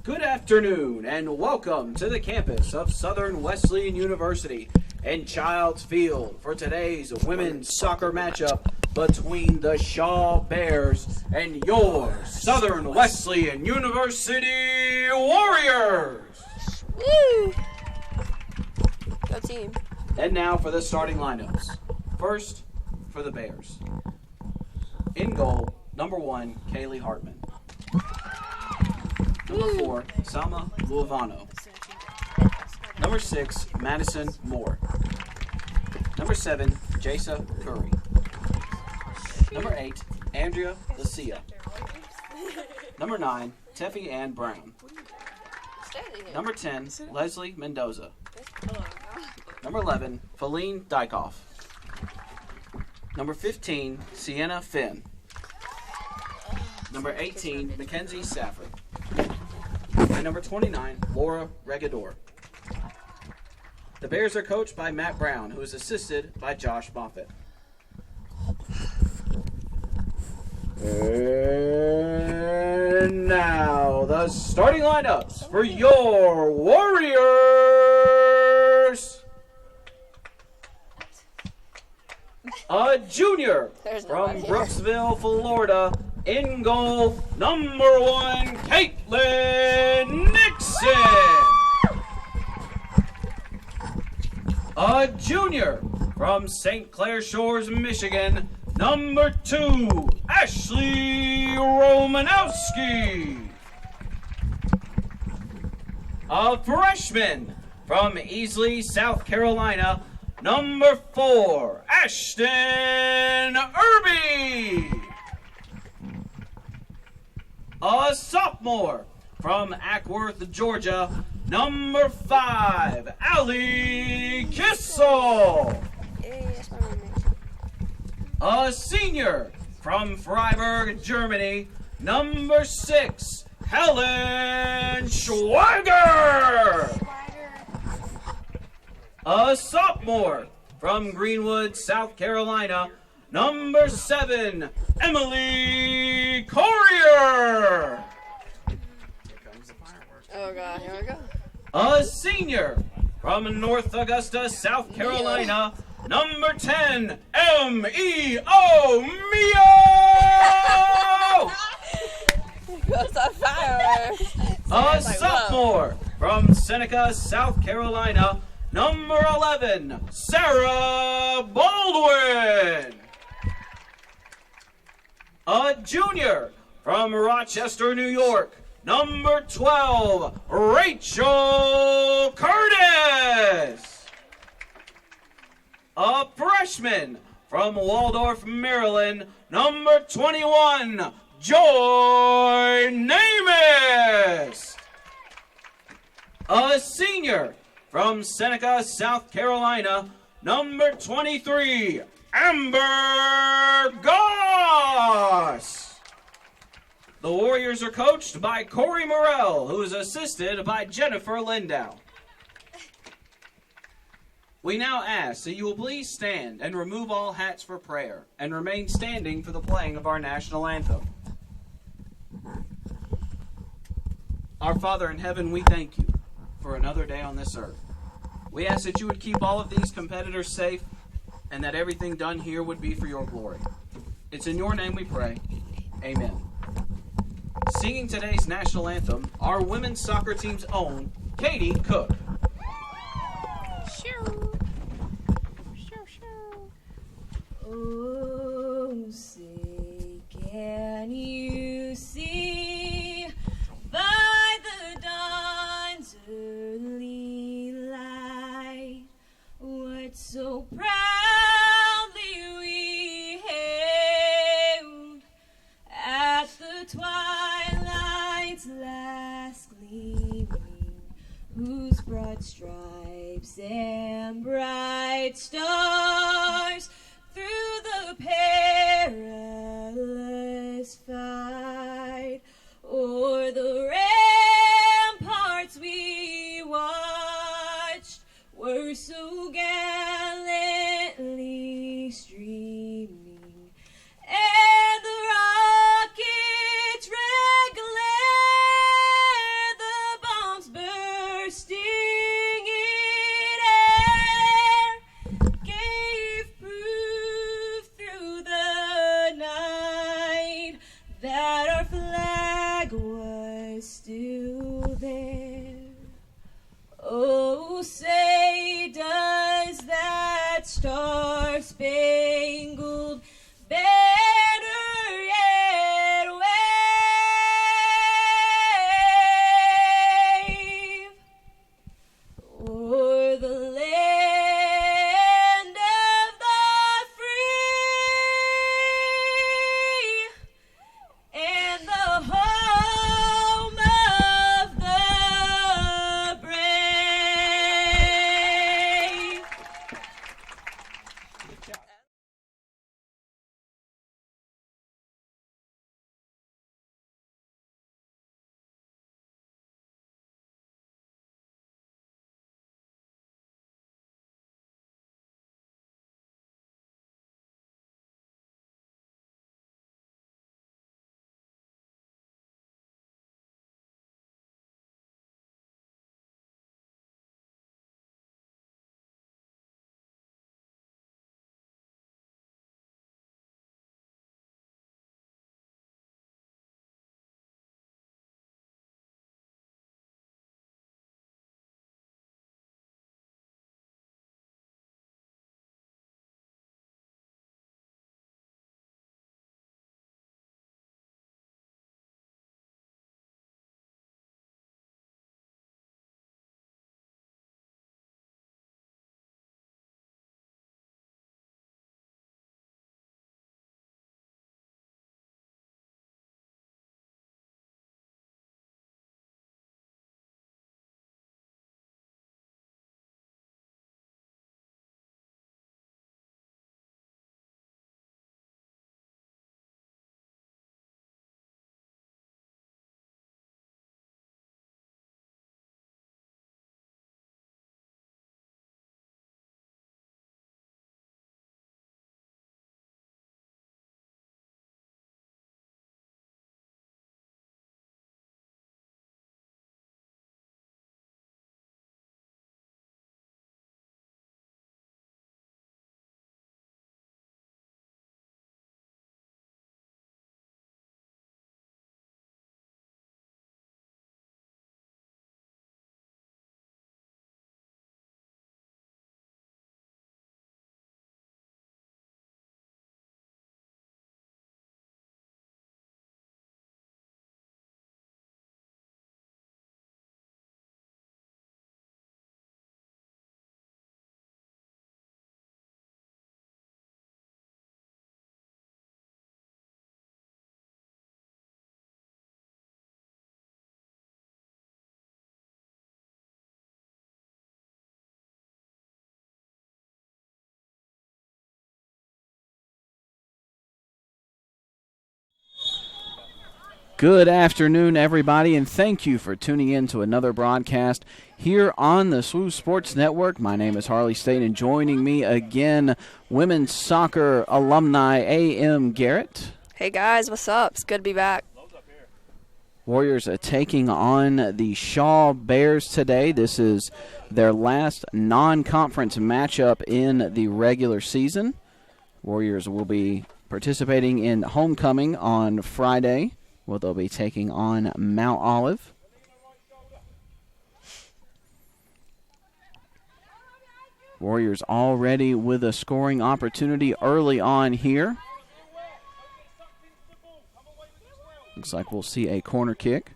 Good afternoon and welcome to the campus of Southern Wesleyan University in Childs Field for today's women's soccer matchup between the Shaw Bears and your Southern Wesleyan University Warriors. Woo! Go team. And now for the starting lineups. First, for the Bears. In goal, number 1, Kaylee Hartman. Number 4, Salma Luavano. Number 6, Madison Moore. Number 7, Jasa Curry. Number 8, Andrea Lucia. Number 9, Teffy Ann Brown. Number 10, Leslie Mendoza. Number 11, Feline Dykoff. Number 15, Sienna Finn. Number 18, Mackenzie Safford. And number 29, Laura Regador. The Bears are coached by Matt Brown, who is assisted by Josh Moffitt. And now, the starting lineups for your Warriors. A junior from Brooksville, Florida. In goal, number 1, Caitlin Nixon. A junior from St. Clair Shores, Michigan. Number 2, Ashley Romanowski. A freshman from Easley, South Carolina. Number 4, Ashton Irby. A sophomore from Ackworth, Georgia. Number 5, Allie Kissel. A senior from Freiburg, Germany. Number 6, Helen Schwager. A sophomore from Greenwood, South Carolina. Number 7, Emily Corrier. Oh God, here we go. A senior from North Augusta, South Carolina. Number 10, M.E.O. Mio! Goes on fire. A sophomore from Seneca, South Carolina. Number 11, Sarah Baldwin. A junior from Rochester, New York. Number 12, Rachel Curtis. A freshman from Waldorf, Maryland. Number 21, Joy Namus. A senior from Seneca, South Carolina. Number 23, Amber Goss. The Warriors are coached by Corey Morrell, who is assisted by Jennifer Lindow. We now ask that you will please stand and remove all hats for prayer and remain standing for the playing of our national anthem. Our Father in heaven, we thank you for another day on this earth. We ask that you would keep all of these competitors safe and that everything done here would be for your glory. It's in your name we pray. Amen. Singing today's national anthem, our women's soccer team's own Katie Cook. Oh, say, can you see by the dawn's early light what so proudly we hailed at the twilight's last gleaming, whose broad stripes and bright stars through the perilous fight o'er the ramparts we watched were so gallantly streaming, and the rocket's red glare, the Oh, say does that star-spangled banner yet wave o'er the land of the free and the home of the brave. Good afternoon, everybody, and thank you for tuning in to another broadcast here on the SWU Sports Network. My name is Harley State, and joining me again, women's soccer alumni A.M. Garrett. Hey guys, what's up? It's good to be back. Warriors are taking on the Shaw Bears today. This is their last non-conference matchup in the regular season. Warriors will be participating in homecoming on Friday. Well, they'll be taking on Mount Olive. Warriors already with a scoring opportunity early on here. Looks like we'll see a corner kick.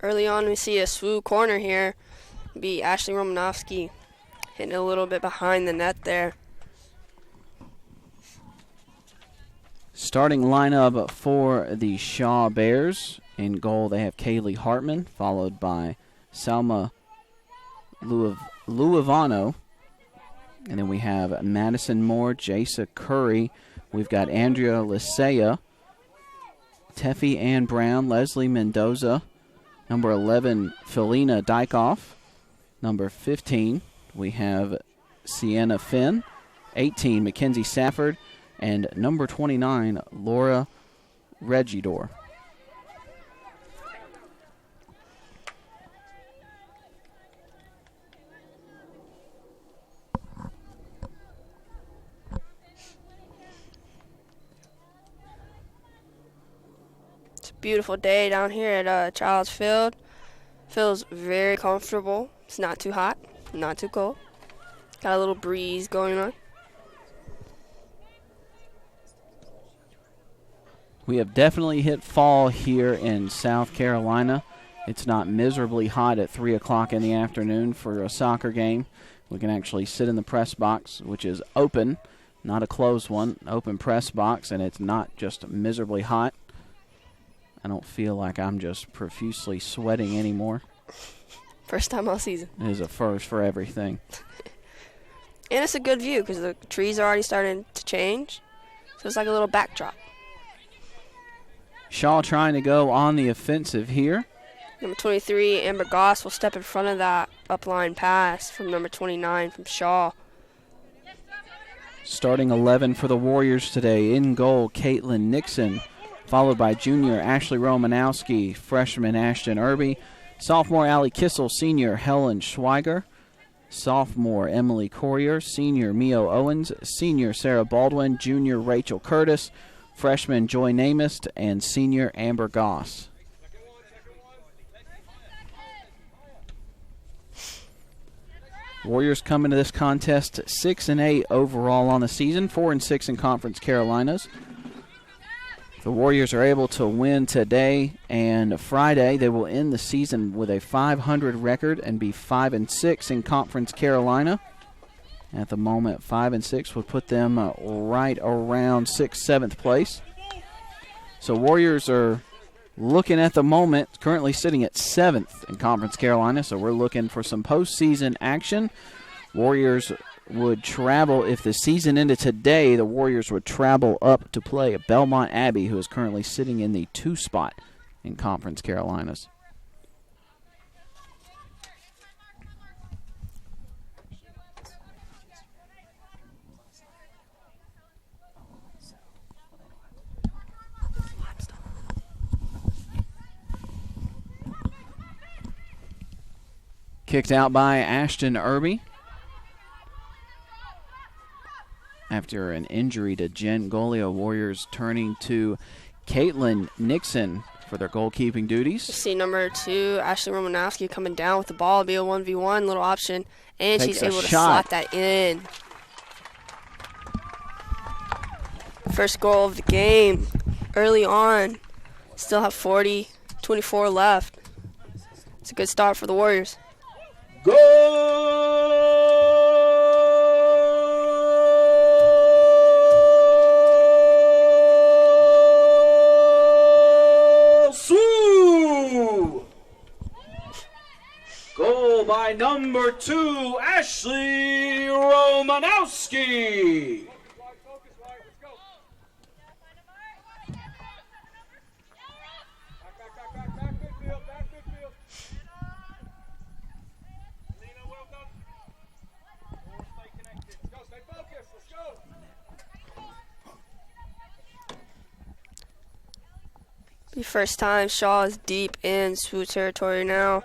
Early on, we see a SWU corner here. Be Ashley Romanovsky hitting a little bit behind the net there. Starting lineup for the Shaw Bears. In goal, they have Kaylee Hartman, followed by Salma Luivano. And then we have Madison Moore, Jasa Curry. We've got Andrea Lisea, Teffy Ann Brown, Leslie Mendoza. Number 11, Felina Dykoff. Number 15, we have Sienna Finn. 18, Mackenzie Safford. And number 29, Laura Regidor. Beautiful day down here at Child's Field. Feels very comfortable. It's not too hot, not too cold. Got a little breeze going on. We have definitely hit fall here in South Carolina. It's not miserably hot at 3 o'clock in the afternoon for a soccer game. We can actually sit in the press box, which is open, not a closed one, open press box, and it's not just miserably hot. I don't feel like I'm just profusely sweating anymore. First time all season. It is a first for everything. And it's a good view because the trees are already starting to change. So it's like a little backdrop. Shaw trying to go on the offensive here. Number 23, Amber Goss, will step in front of that upline pass from number 29 from Shaw. Starting 11 for the Warriors today. In goal, Caitlin Nixon, followed by junior Ashley Romanowski, freshman Ashton Irby, sophomore Allie Kissel, senior Helen Schweiger, sophomore Emily Corrier, senior Mio Owens, senior Sarah Baldwin, junior Rachel Curtis, freshman Joy Namist, and senior Amber Goss. Warriors come into this contest 6-8 overall on the season, 4-6 in Conference Carolinas. The Warriors are able to win today and Friday. They will end the season with a 500 record and be 5-6 in Conference Carolina. At the moment, 5-6 would put them right around 6th, 7th place. So Warriors are looking at the moment, currently sitting at 7th in Conference Carolina. So we're looking for some postseason action. Warriors would travel, if the season ended today, the Warriors would travel up to play at Belmont Abbey, who is currently sitting in the 2 spot in Conference Carolinas. Kicked out by Ashton Irby after an injury to Jen Golio. Warriors turning to Caitlin Nixon for their goalkeeping duties. See number 2, Ashley Romanowski, coming down with the ball. Be a 1v1 little option, and Takes she's a able to shot. slot that in. First goal of the game early on. Still have 24 left. It's a good start for the Warriors. Goal! SWU! Goal by number 2, Ashley Romanowski. The first time Shaw is deep in SWU territory now,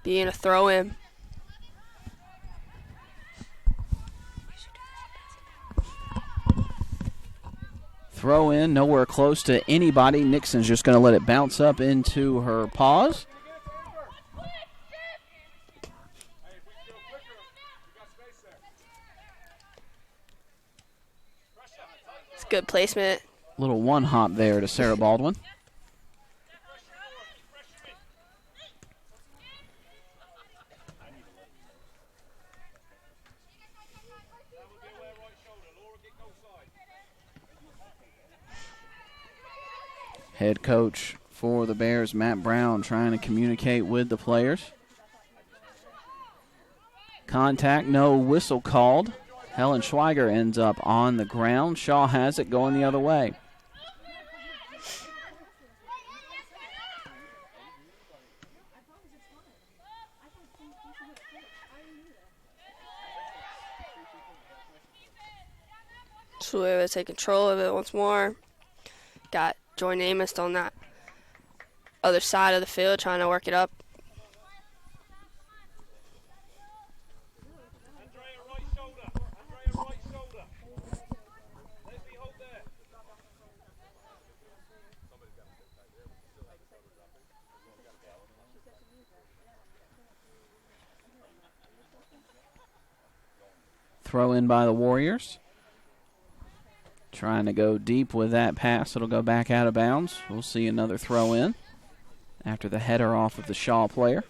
being a throw-in. Throw in, nowhere close to anybody. Nixon's just going to let it bounce up into her paws. It's good placement. Little one hop there to Sarah Baldwin. Head coach for the Bears, Matt Brown, trying to communicate with the players. Contact, no whistle called. Helen Schweiger ends up on the ground. Shaw has it going the other way. So we're able to take control of it once more. Got Joy Namist on that other side of the field trying to work it up. Throw in by the Warriors. Trying to go deep with that pass. It'll go back out of bounds. We'll see another throw in after the header off of the Shaw player.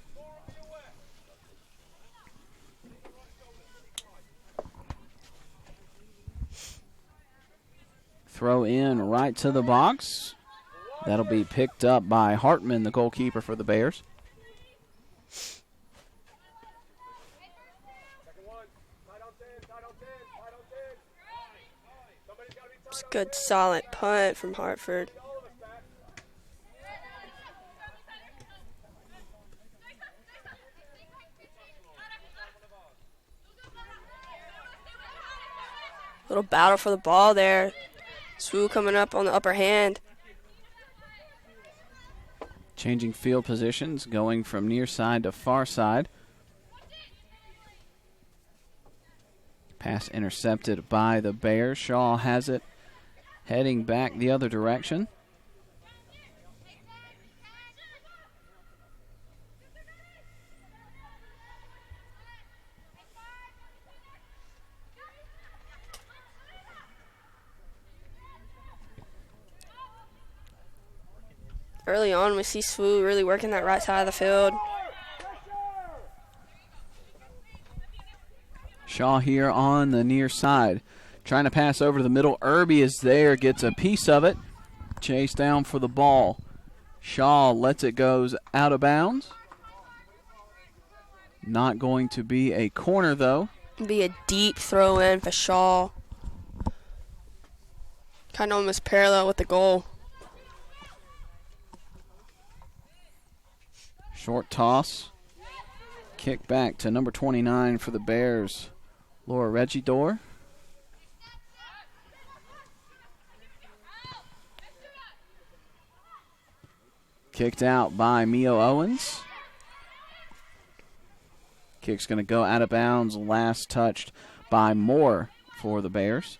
Throw in right to the box. That'll be picked up by Hartman, the goalkeeper for the Bears. It's a good solid punt from Hartford. Little battle for the ball there. SWU coming up on the upper hand. Changing field positions, going from near side to far side. Pass intercepted by the Bears. Shaw has it heading back the other direction. Early on, we see SWU really working that right side of the field. Shaw here on the near side. Trying to pass over to the middle. Irby is there, gets a piece of it. Chase down for the ball. Shaw lets it go out of bounds. Not going to be a corner, though. Be a deep throw in for Shaw. Kind of almost parallel with the goal. Short toss. Kick back to number 29 for the Bears, Laura Regidor. Kicked out by Mio Owens. Kick's going to go out of bounds. Last touched by Moore for the Bears.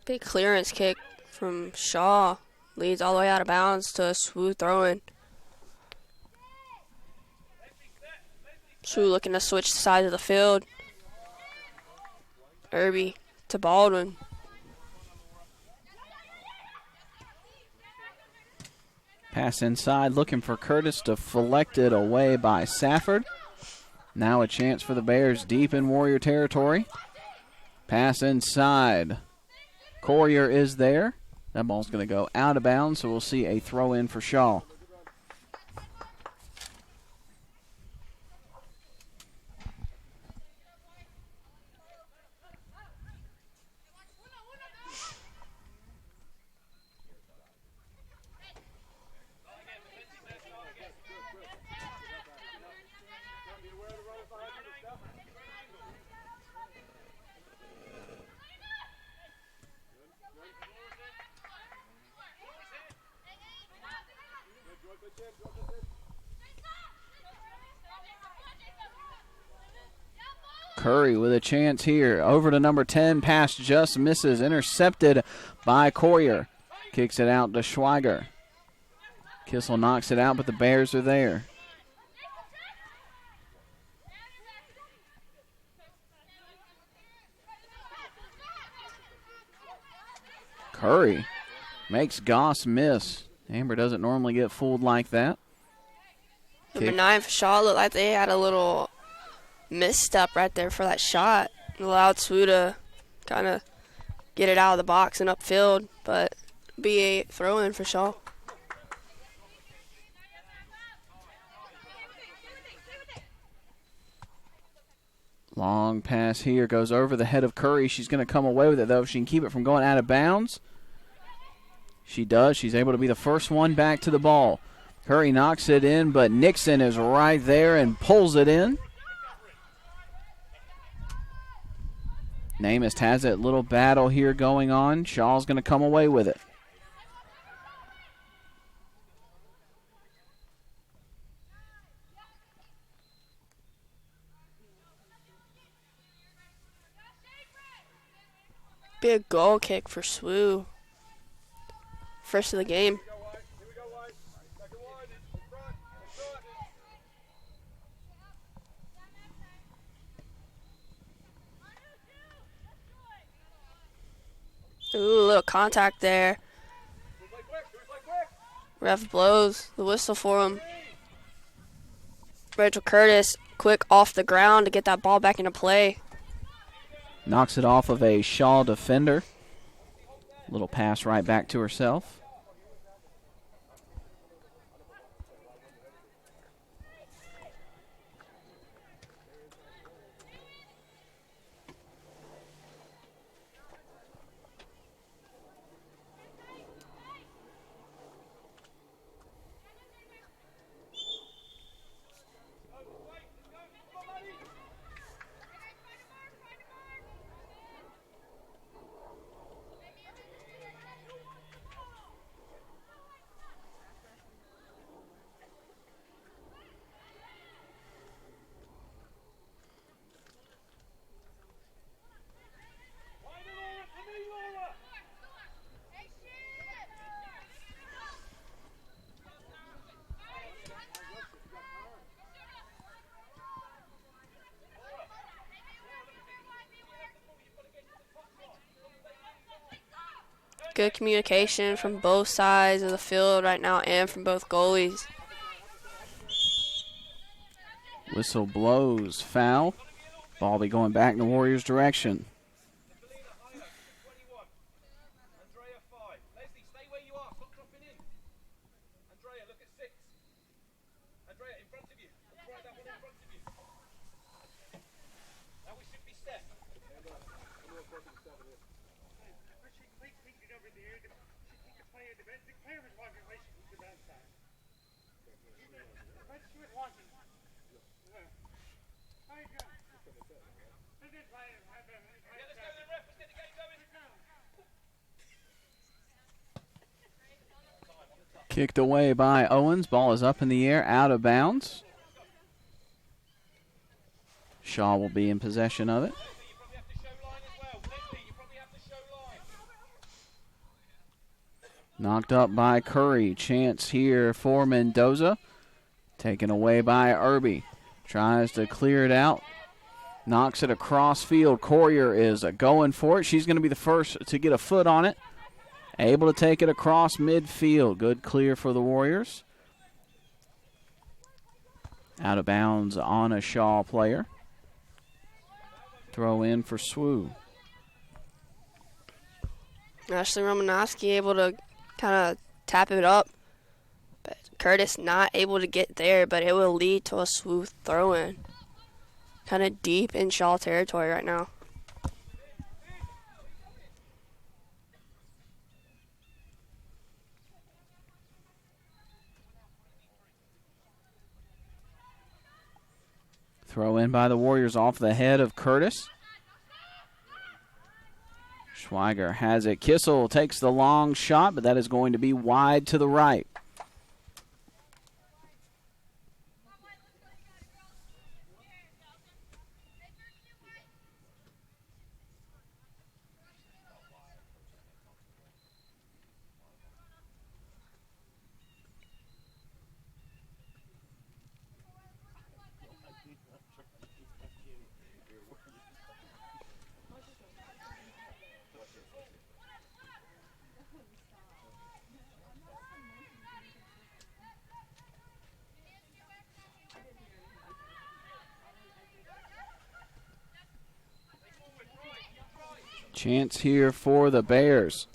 Big clearance kick from Shaw. Leads all the way out of bounds to a SWU throw-in. SWU looking to switch sides of the field. Irby to Baldwin. Pass inside, looking for Curtis, deflected away by Safford. Now a chance for the Bears deep in Warrior territory. Pass inside. Collier is there. That ball's going to go out of bounds, so we'll see a throw in for Shaw. Curry with a chance here. Over to number 10. Pass just misses. Intercepted by Collier. Kicks it out to Schweiger. Kissel knocks it out, but the Bears are there. Curry makes Goss miss. Amber doesn't normally get fooled like that. Number 9 for Shaw looked like they had a little misstep right there for that shot. It allowed SWU to kind of get it out of the box and upfield, but be a throw-in for Shaw. Long pass here goes over the head of Curry. She's going to come away with it, though. If she can keep it from going out of bounds. She does. She's able to be the first one back to the ball. Curry knocks it in, but Nixon is right there and pulls it in. Namath has it. Little battle here going on. Shaw's going to come away with it. Be a goal kick for SWU. First of the game. Ooh, a little contact there. Ref blows the whistle for him. Rachel Curtis, quick off the ground to get that ball back into play. Knocks it off of a Shaw defender. Little pass right back to herself. Good communication from both sides of the field right now and from both goalies. Whistle blows. Foul. Ball be going back in the Warriors' direction. Kicked away by Owens. Ball is up in the air, out of bounds. Shaw will be in possession of it. Knocked up by Curry. Chance here for Mendoza. Taken away by Irby. Tries to clear it out. Knocks it across field. Courier is going for it. She's going to be the first to get a foot on it. Able to take it across midfield. Good clear for the Warriors. Out of bounds on a Shaw player. Throw in for SWU. Ashley Romanowski able to kind of tap it up. But Curtis not able to get there, but it will lead to a SWU throw-in. Kind of deep in Shaw territory right now. Throw in by the Warriors off the head of Curtis. Schweiger has it. Kissel takes the long shot, but that is going to be wide to the right. Chance here for the Bears.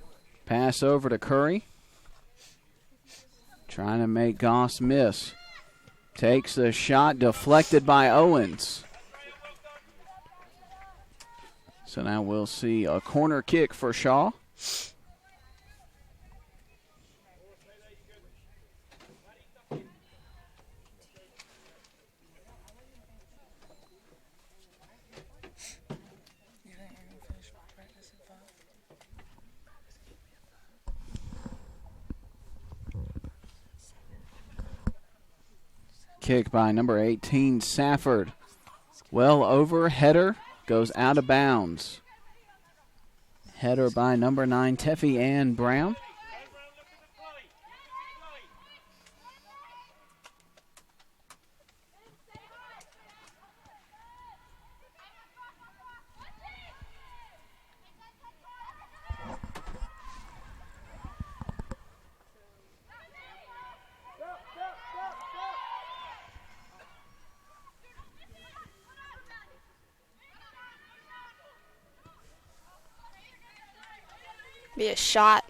Pass over to Curry. Trying to make Goss miss. Takes the shot, deflected by Owens. So now we'll see a corner kick for Shaw. Kick by number 18, Safford. Well over, header, goes out of bounds. Header by number 9, Teffy Ann Brown. Be a shot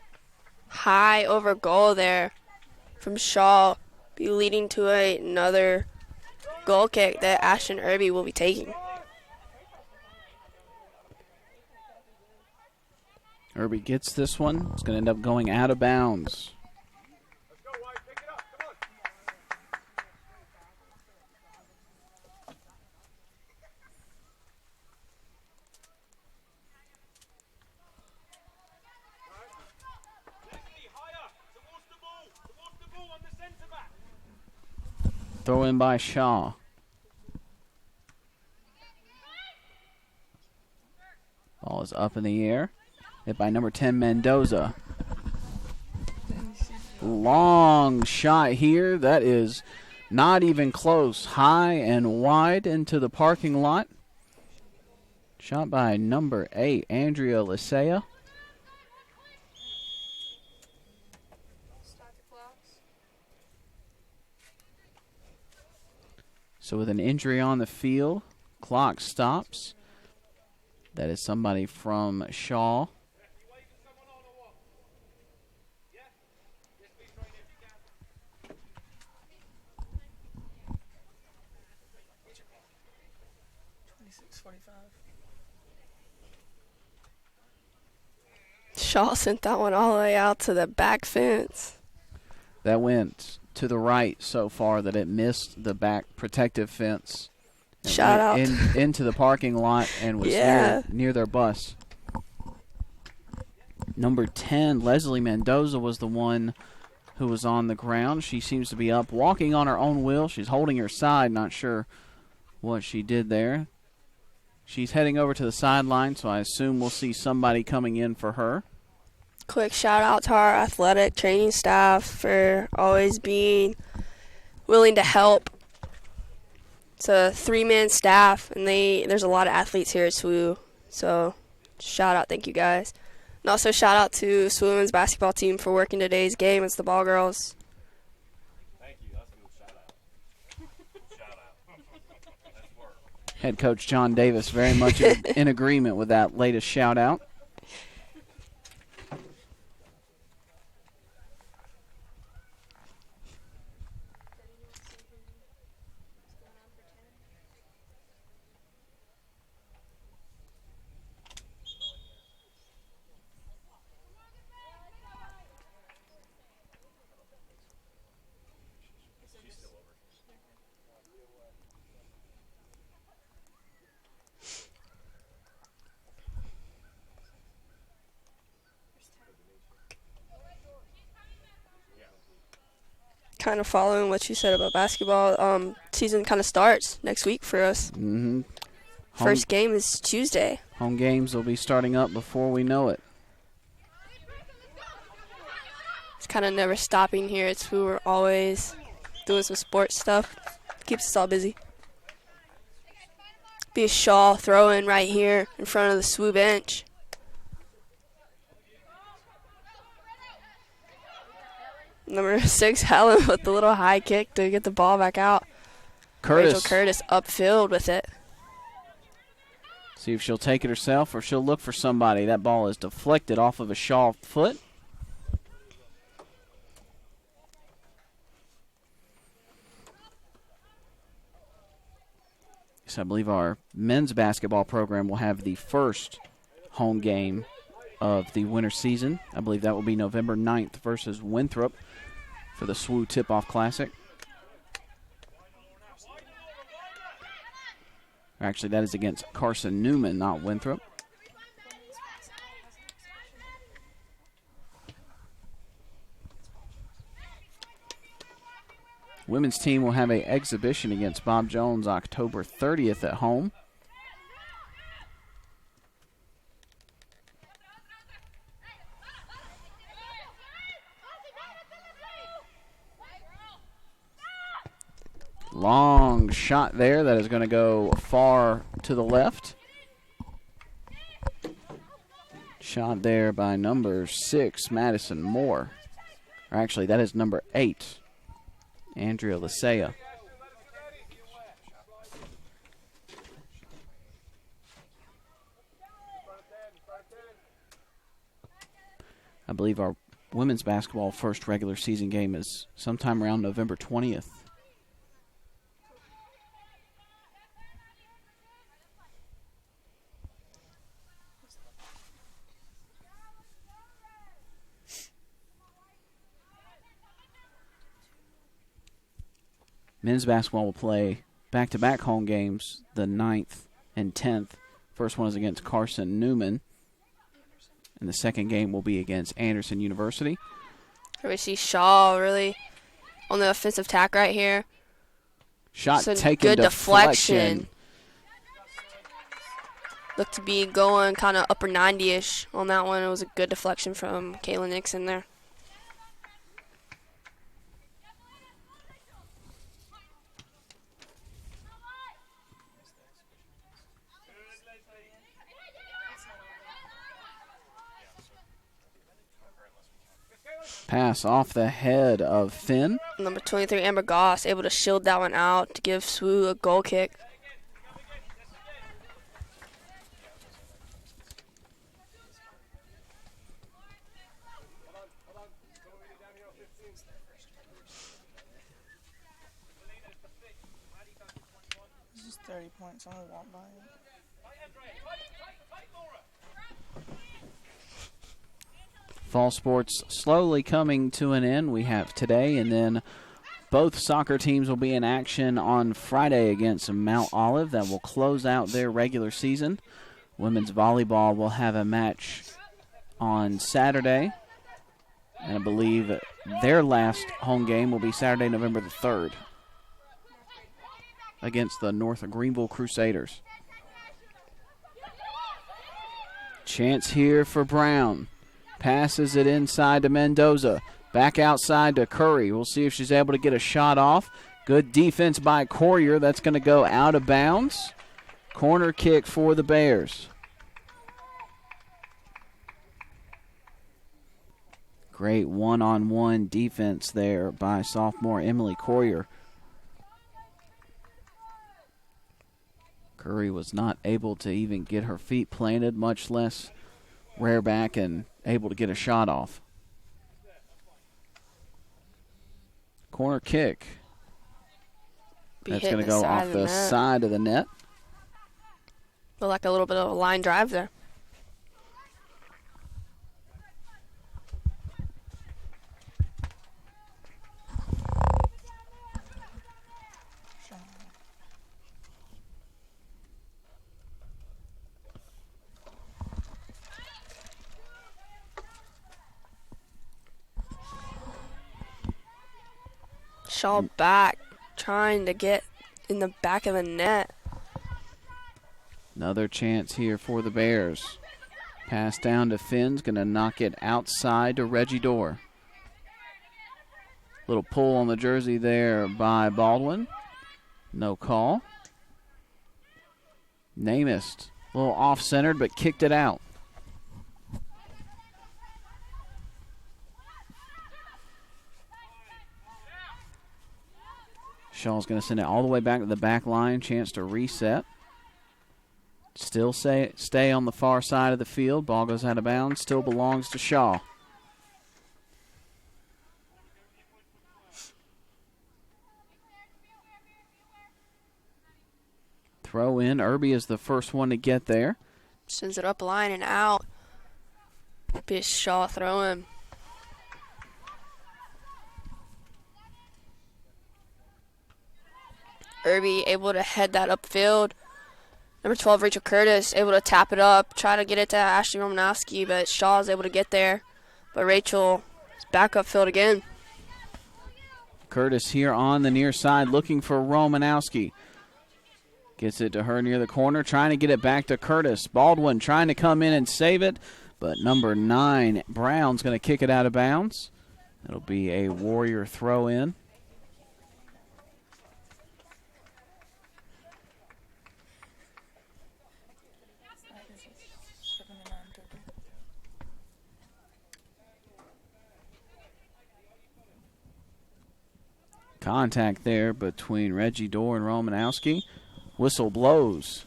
high over goal there from Shaw. Be leading to another goal kick that Ashton Irby will be taking. Irby gets this one. It's going to end up going out of bounds. Throw in by Shaw. Ball is up in the air. Hit by number 10, Mendoza. Long shot here. That is not even close. High and wide into the parking lot. Shot by number 8, Andrea Lisea. So with an injury on the field, clock stops. That is somebody from Shaw. Shaw sent that one all the way out to the back fence. That went to the right so far that it missed the back protective fence. Shout out. Into the parking lot and was near their bus. Number 10, Leslie Mendoza, was the one who was on the ground. She seems to be up, walking on her own will. She's holding her side, not sure what she did there. She's heading over to the sideline, so I assume we'll see somebody coming in for her. Quick shout out to our athletic training staff for always being willing to help. It's a 3-man staff, and there's a lot of athletes here at SWU. So shout out, thank you guys. And also shout out to SWU women's basketball team for working today's game. It's the ball girls. Thank you. That's a good shout out. Shout out. That's work. Head coach John Davis very much in agreement with that latest shout out. Kind of following what you said about basketball, season kind of starts next week for us. Mm-hmm. First game is Tuesday. Home games will be starting up before we know it. It's kind of never stopping here. We're always doing some sports stuff. Keeps us all busy. Be a Shaw throw-in right here in front of the SWU bench. Number 6, Helen, with the little high kick to get the ball back out. Rachel Curtis upfield with it. See if she'll take it herself or she'll look for somebody. That ball is deflected off of a Shaw foot. So I believe our men's basketball program will have the first home game of the winter season. I believe that will be November 9th versus Winthrop for the SWU Tip-Off Classic. Actually, that is against Carson Newman, not Winthrop. Women's team will have an exhibition against Bob Jones October 30th at home. Long shot there that is going to go far to the left. Shot there by number 6, Madison Moore. Or actually, that is number 8, Andrea Lisea. I believe our women's basketball first regular season game is sometime around November 20th. Men's basketball will play back-to-back home games, the 9th and 10th. First one is against Carson Newman, and the second game will be against Anderson University. Here we see Shaw really on the offensive tack right here. Shot Some taken, good deflection. Looked to be going kind of upper 90-ish on that one. It was a good deflection from Kayla Nixon there. Pass off the head of Finn. Number 23, Amber Goss, able to shield that one out to give SWU a goal kick. This is 30 points. I won't buy it. Fall sports slowly coming to an end. We have today, and then both soccer teams will be in action on Friday against Mount Olive. That will close out their regular season. Women's volleyball will have a match on Saturday, and I believe their last home game will be Saturday, November the 3rd against the North Greenville Crusaders. Chance here for Brown. Passes it inside to Mendoza. Back outside to Curry. We'll see if she's able to get a shot off. Good defense by Courier. That's going to go out of bounds. Corner kick for the Bears. Great one-on-one defense there by sophomore Emily Courier. Curry was not able to even get her feet planted, much less rear back and able to get a shot off. Corner kick. That's going to go off the side of the net. Looked like a little bit of a line drive there. Shaw back, trying to get in the back of the net. Another chance here for the Bears. Pass down to Finn's, going to knock it outside to Reggie Dorr. Little pull on the jersey there by Baldwin. No call. Namist, a little off-centered, but kicked it out. Shaw's going to send it all the way back to the back line. Chance to reset. Still stay on the far side of the field. Ball goes out of bounds. Still belongs to Shaw. Throw in. Irby is the first one to get there. Sends it up line and out. Be a Shaw throw in. Irby able to head that upfield. Number 12, Rachel Curtis, able to tap it up, try to get it to Ashley Romanowski, but Shaw is able to get there. But Rachel is back upfield again. Curtis here on the near side looking for Romanowski. Gets it to her near the corner, trying to get it back to Curtis. Baldwin trying to come in and save it, but number 9, Brown's going to kick it out of bounds. It'll be a Warrior throw in. Contact there between Reggie Dorr and Romanowski. Whistle blows.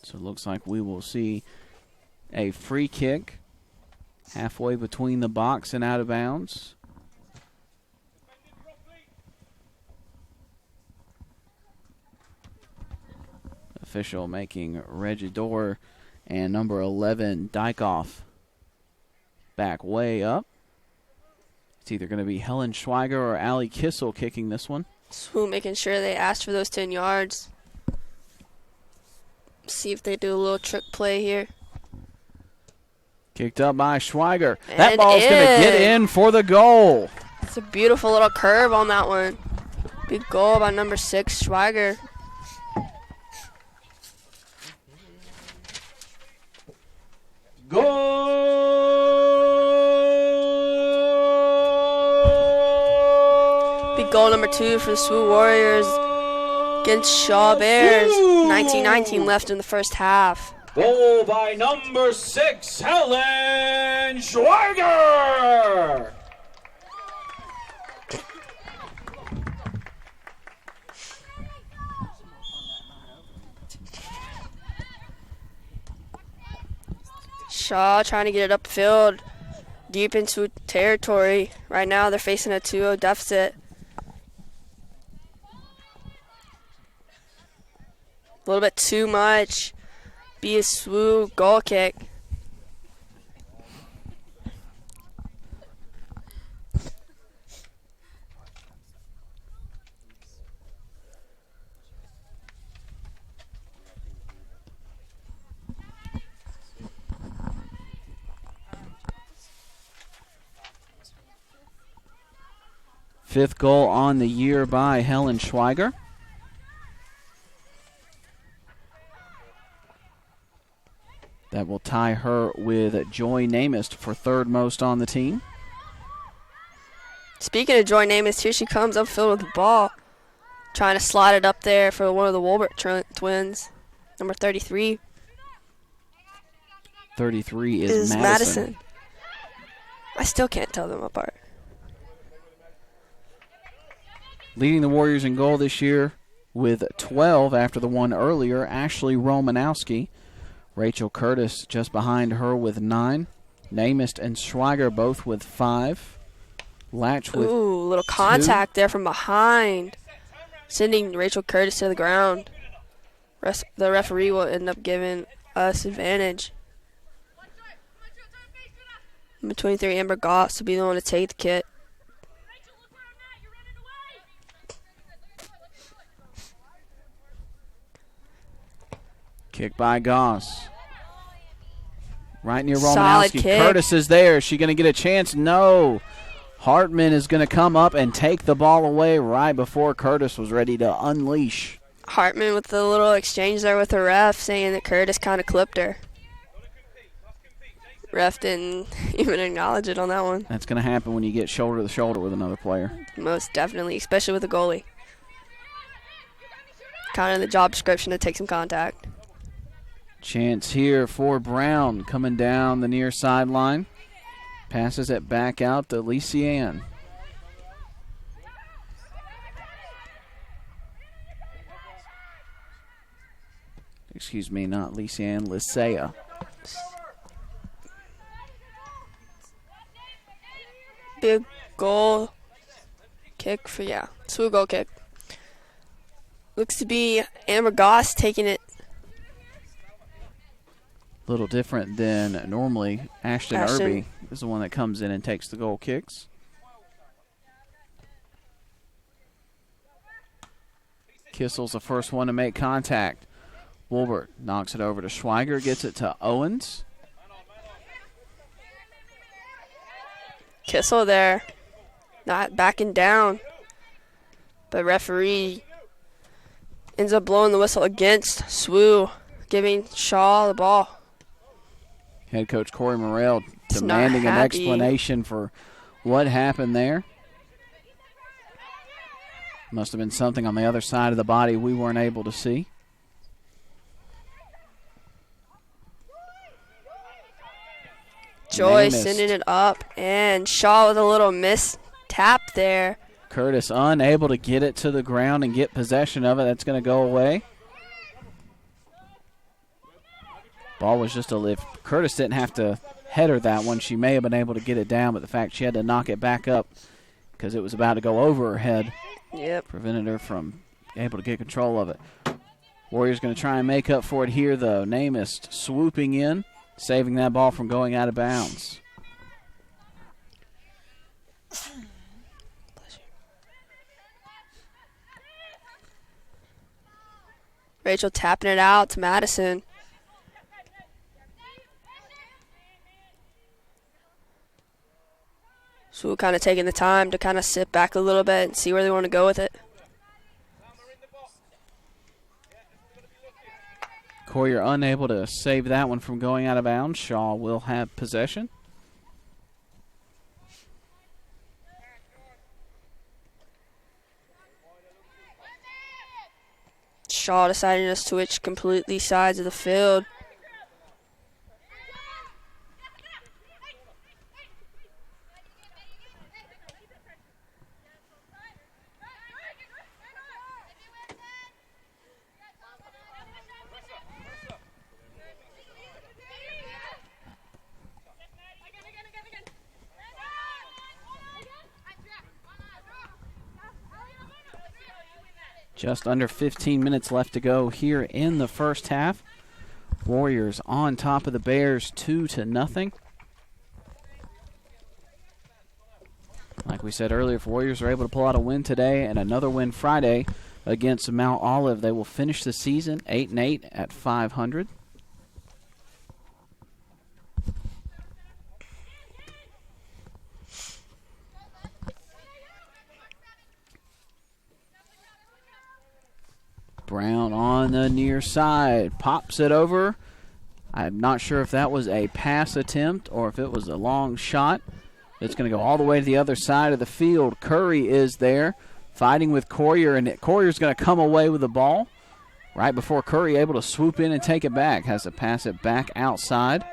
So it looks like we will see a free kick halfway between the box and out of bounds. Official making Reggie Dorr and number 11 Dykoff back way up. It's either going to be Helen Schweiger or Allie Kissel kicking this one. SWU making sure they asked for those 10 yards. See if they do a little trick play here. Kicked up by Schweiger. And that ball's going to get in for the goal. It's a beautiful little curve on that one. Big goal by number 6, Schweiger. Goal! Big goal number 2 for the SWU Warriors against Shaw Bears. 19-19 left in the first half. Goal by number 6, Helen Schweiger. Shaw trying to get it upfield, deep into territory. Right now they're facing a 2-0 deficit. A little bit too much. Be a SWU goal kick. Fifth goal on the year by Helen Schweiger. That will tie her with Joy Namist for third most on the team. Speaking of Joy Namath, here she comes upfield with the ball. Trying to slide it up there for one of the Wolbert twins. Number 33 is Madison. I still can't tell them apart. Leading the Warriors in goal this year with 12 after the one earlier, Ashley Romanowski. Rachel Curtis just behind her with 9. Namist and Schweiger both with 5. Latch with Ooh, little contact there from behind. Sending Rachel Curtis to the ground. The referee will end up giving us advantage. Number 23, Amber Goss, will be the one to take the kit. Kick by Goss. Right near Solid Romanowski. kick. Curtis is there. Is she going to get a chance? No. Hartman is going to come up and take the ball away right before Curtis was ready to unleash. Hartman with the little exchange there with the ref, saying that Curtis kind of clipped her. Ref didn't even acknowledge it on that one. That's going to happen when you get shoulder to shoulder with another player. Most definitely, especially with a goalie. Kind of the job description to take some contact. Chance here for Brown coming down the near sideline. Passes it back out to Lysiane. Excuse me, not Lysiane, Lysea. Big goal kick for, SWU goal kick. Looks to be Amber Goss taking it. A little different than normally. Ashton Irby is the one that comes in and takes the goal kicks. Kissel's the first one to make contact. Wolbert knocks it over to Schweiger, gets it to Owens. Kissel there, not backing down. But referee ends up blowing the whistle against SWU, giving Shaw the ball. Head coach Corey Morrell He's demanding not an happy. explanation for what happened there. Must have been something on the other side of the body we weren't able to see. Joy Namist. sending it up, and Shaw with a little miss tap there. Curtis unable to get it to the ground and get possession of it. That's going to go away. Ball was just a lift. Curtis didn't have to header that one. She may have been able to get it down, but the fact she had to knock it back up because it was about to go over her head prevented her from able to get control of it. Warriors going to try and make up for it here, though. Namist swooping in, saving that ball from going out of bounds. Rachel tapping it out to Madison. So we're kind of taking the time to kind of sit back a little bit and see where they want to go with it. Collier unable to save that one from going out of bounds. Shaw will have possession. Shaw deciding to switch completely sides of the field. Just under 15 minutes left to go here in the first half. Warriors on top of the Bears 2-0. Like we said earlier, if Warriors are able to pull out a win today and another win Friday against Mount Olive, they will finish the season 8-8 at 500. Brown on the near side, pops it over. I'm not sure if that was a pass attempt or if it was a long shot. It's going to go all the way to the other side of the field. Curry is there fighting with Collier, and Collier's going to come away with the ball right before Curry able to swoop in and take it back. Has to pass it back outside.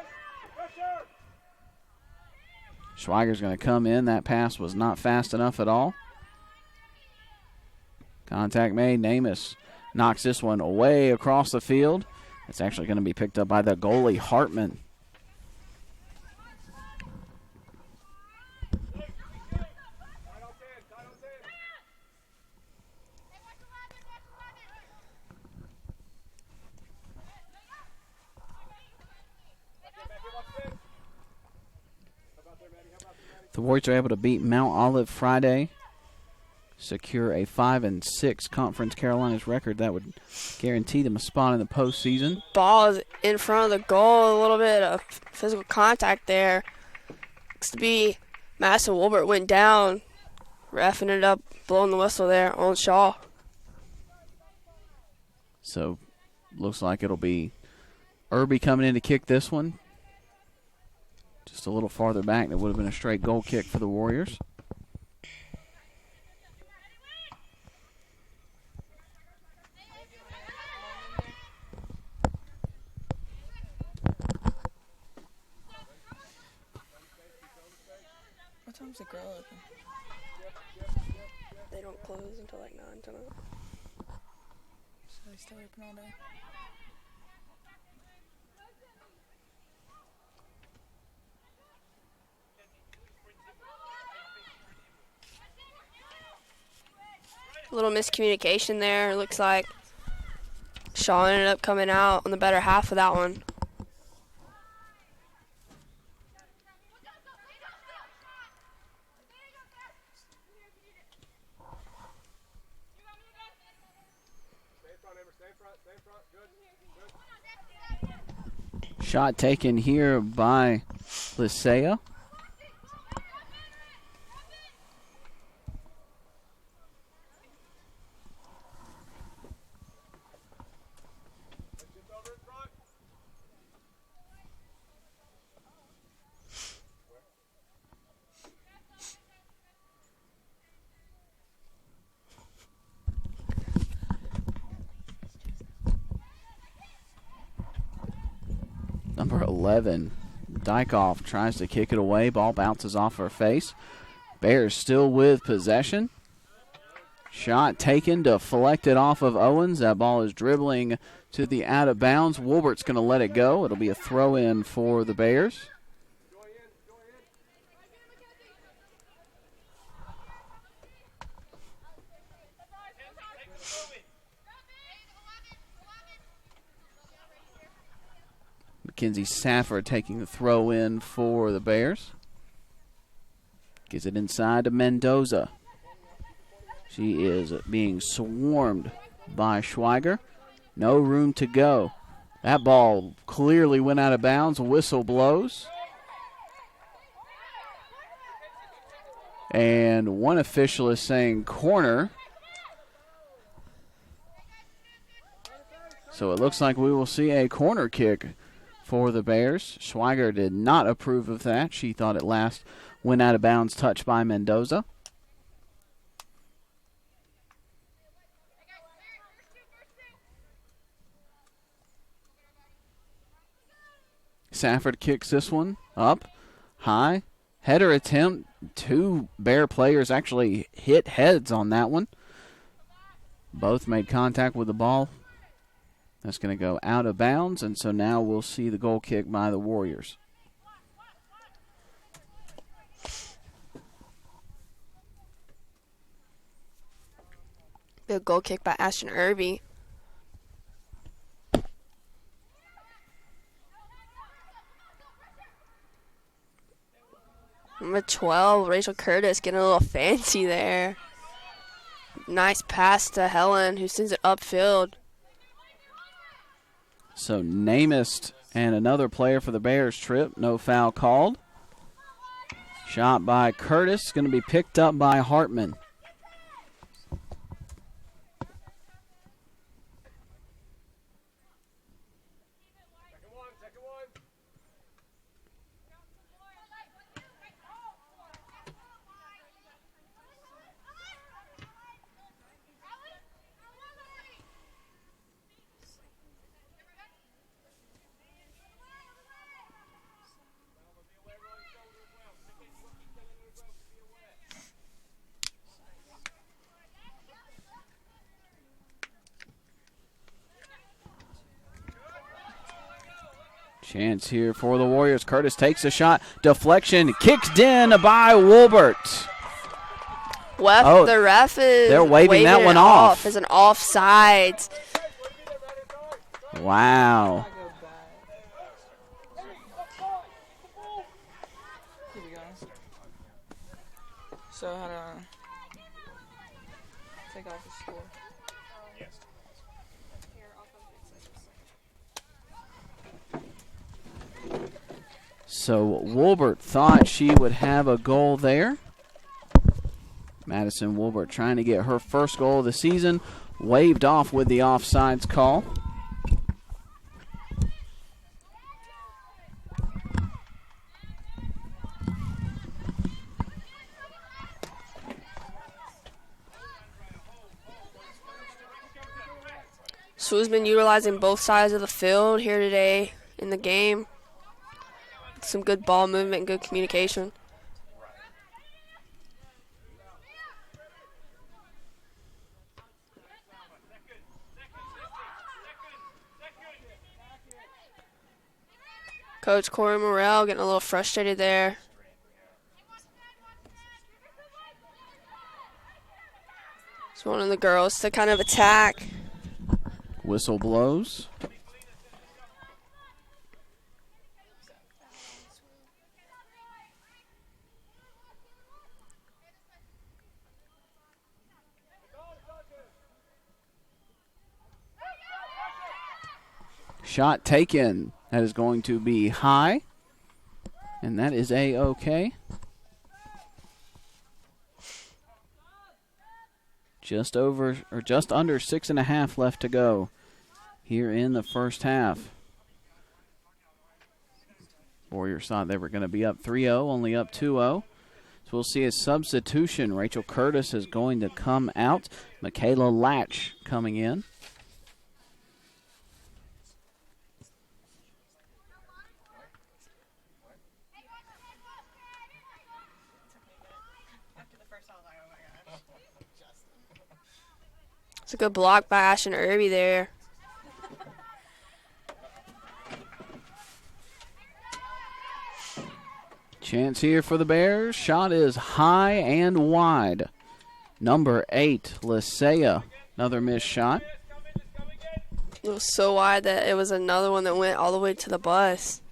Schweiger's going to come in. That pass was not fast enough at all. Contact made. Namus knocks this one away across the field. It's actually going to be picked up by the goalie, Hartman. The Warriors are able to beat Mount Olive Friday, secure a 5-6 Conference Carolinas record. That would guarantee them a spot in the postseason. Ball is in front of the goal. A little bit of physical contact there. Looks to be Madison Wilbert went down. Ref ended up blowing the whistle there on Shaw. So looks like it'll be Irby coming in to kick this one. Just a little farther back. That would have been a straight goal kick for the Warriors. What time's the grill open? They don't close until like 9 tonight. So they stay open all day? A little miscommunication there. Looks like Shaw ended up coming out on the better half of that one. Shot taken here by Lisea. Number 11, Dykoff tries to kick it away. Ball bounces off her face. Bears still with possession. Shot taken, deflected off of Owens. That ball is dribbling to the out of bounds. Wolbert's going to let it go. It'll be a throw in for the Bears. Mackenzie Safford taking the throw in for the Bears. Gets it inside to Mendoza. She is being swarmed by Schweiger. No room to go. That ball clearly went out of bounds. A whistle blows. And one official is saying corner. So it looks like we will see a corner kick for the Bears. Schweiger did not approve of that. She thought it last went out of bounds, touched by Mendoza. Safford kicks this one up high. Header attempt. Two Bear players actually hit heads on that one. Both made contact with the ball. That's going to go out of bounds, and so now we'll see the goal kick by the Warriors. Good goal kick by Ashton Irby. Number 12, Rachel Curtis getting a little fancy there. Nice pass to Helen, who sends it upfield. So Namist and another player for the Bears trip. No foul called. Shot by Curtis. Going to be picked up by Hartman. Chance here for the Warriors. Curtis takes a shot. Deflection. Kicked in by Wolbert. The ref is they're waving that one off. It's an offside. Wow. Here we go. So how to take off the score. So Wolbert thought she would have a goal there. Madison Wolbert trying to get her first goal of the season. Waved off with the offsides call. SWU's been utilizing both sides of the field here today in the game. Some good ball movement and good communication. Coach Corey Morrell getting a little frustrated there. It's one of the girls to kind of attack. Whistle blows. Shot taken. That is going to be high. And that is A-OK. Just under 6.5 left to go here in the first half. Warriors thought they were going to be up 3-0, only up 2-0. So we'll see a substitution. Rachel Curtis is going to come out. Michaela Latch coming in. It's a good block by Ashton Irby there. Chance here for the Bears. Shot is high and wide. Number 8, Lisea. Another missed shot. It was so wide that it was another one that went all the way to the bus.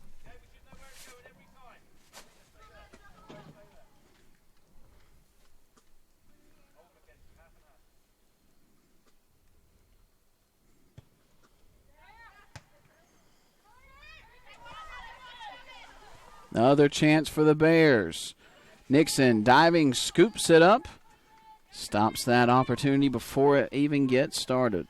Another chance for the Bears. Nixon diving, scoops it up. Stops that opportunity before it even gets started.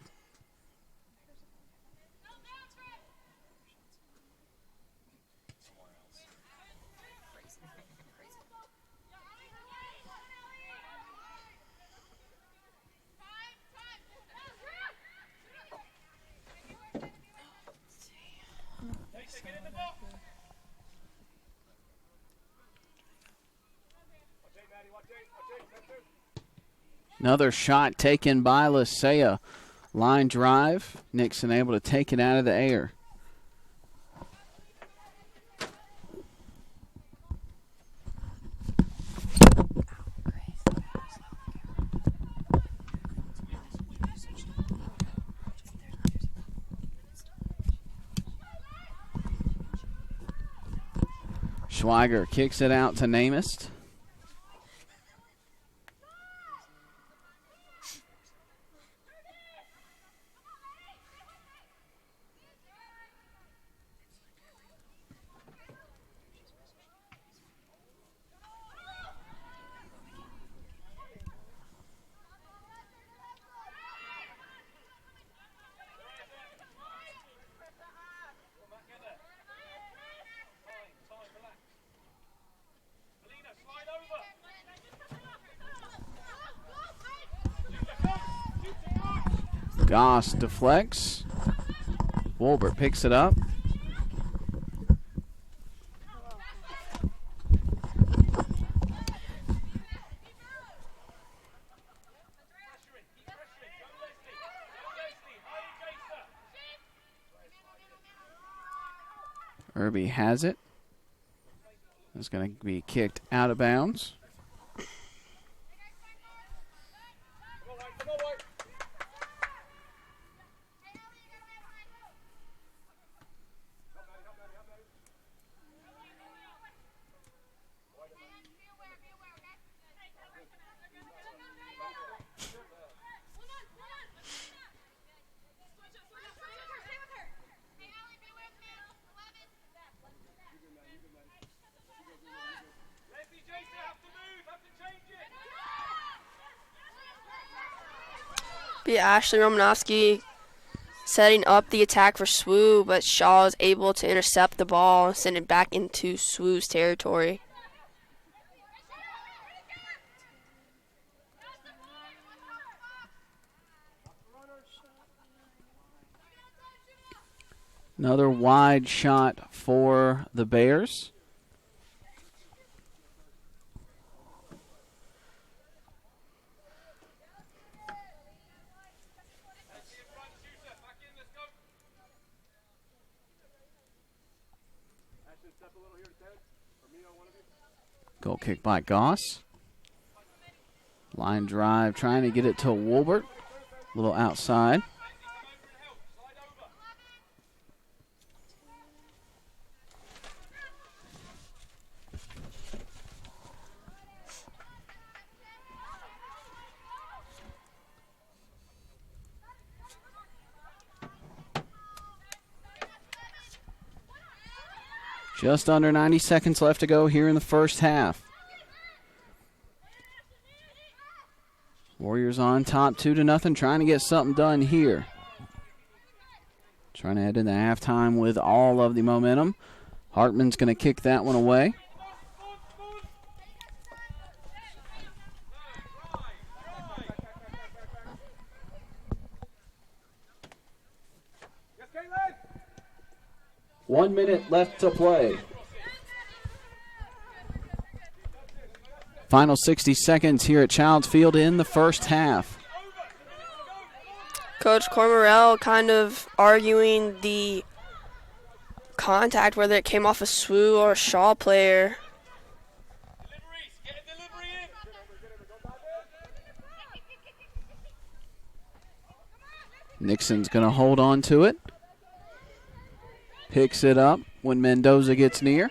Another shot taken by Lisea. Line drive. Nixon able to take it out of the air. Schweiger kicks it out to Namist. Goss deflects. Wolbert picks it up. Irby has it. It's going to be kicked out of bounds. Ashley Romanowski setting up the attack for SWU, but Shaw is able to intercept the ball and send it back into SWU's territory. Another wide shot for the Bears. Goal kick by Goss. Line drive, trying to get it to Wolbert. A little outside. Just under 90 seconds left to go here in the first half. Warriors on top 2-0, trying to get something done here. Trying to head into halftime with all of the momentum. Hartman's going to kick that one away. One minute left to play. Final 60 seconds here at Childs Field in the first half. Coach Cormorell kind of arguing the contact, whether it came off a SWU or a Shaw player. Nixon's going to hold on to it. Picks it up when Mendoza gets near.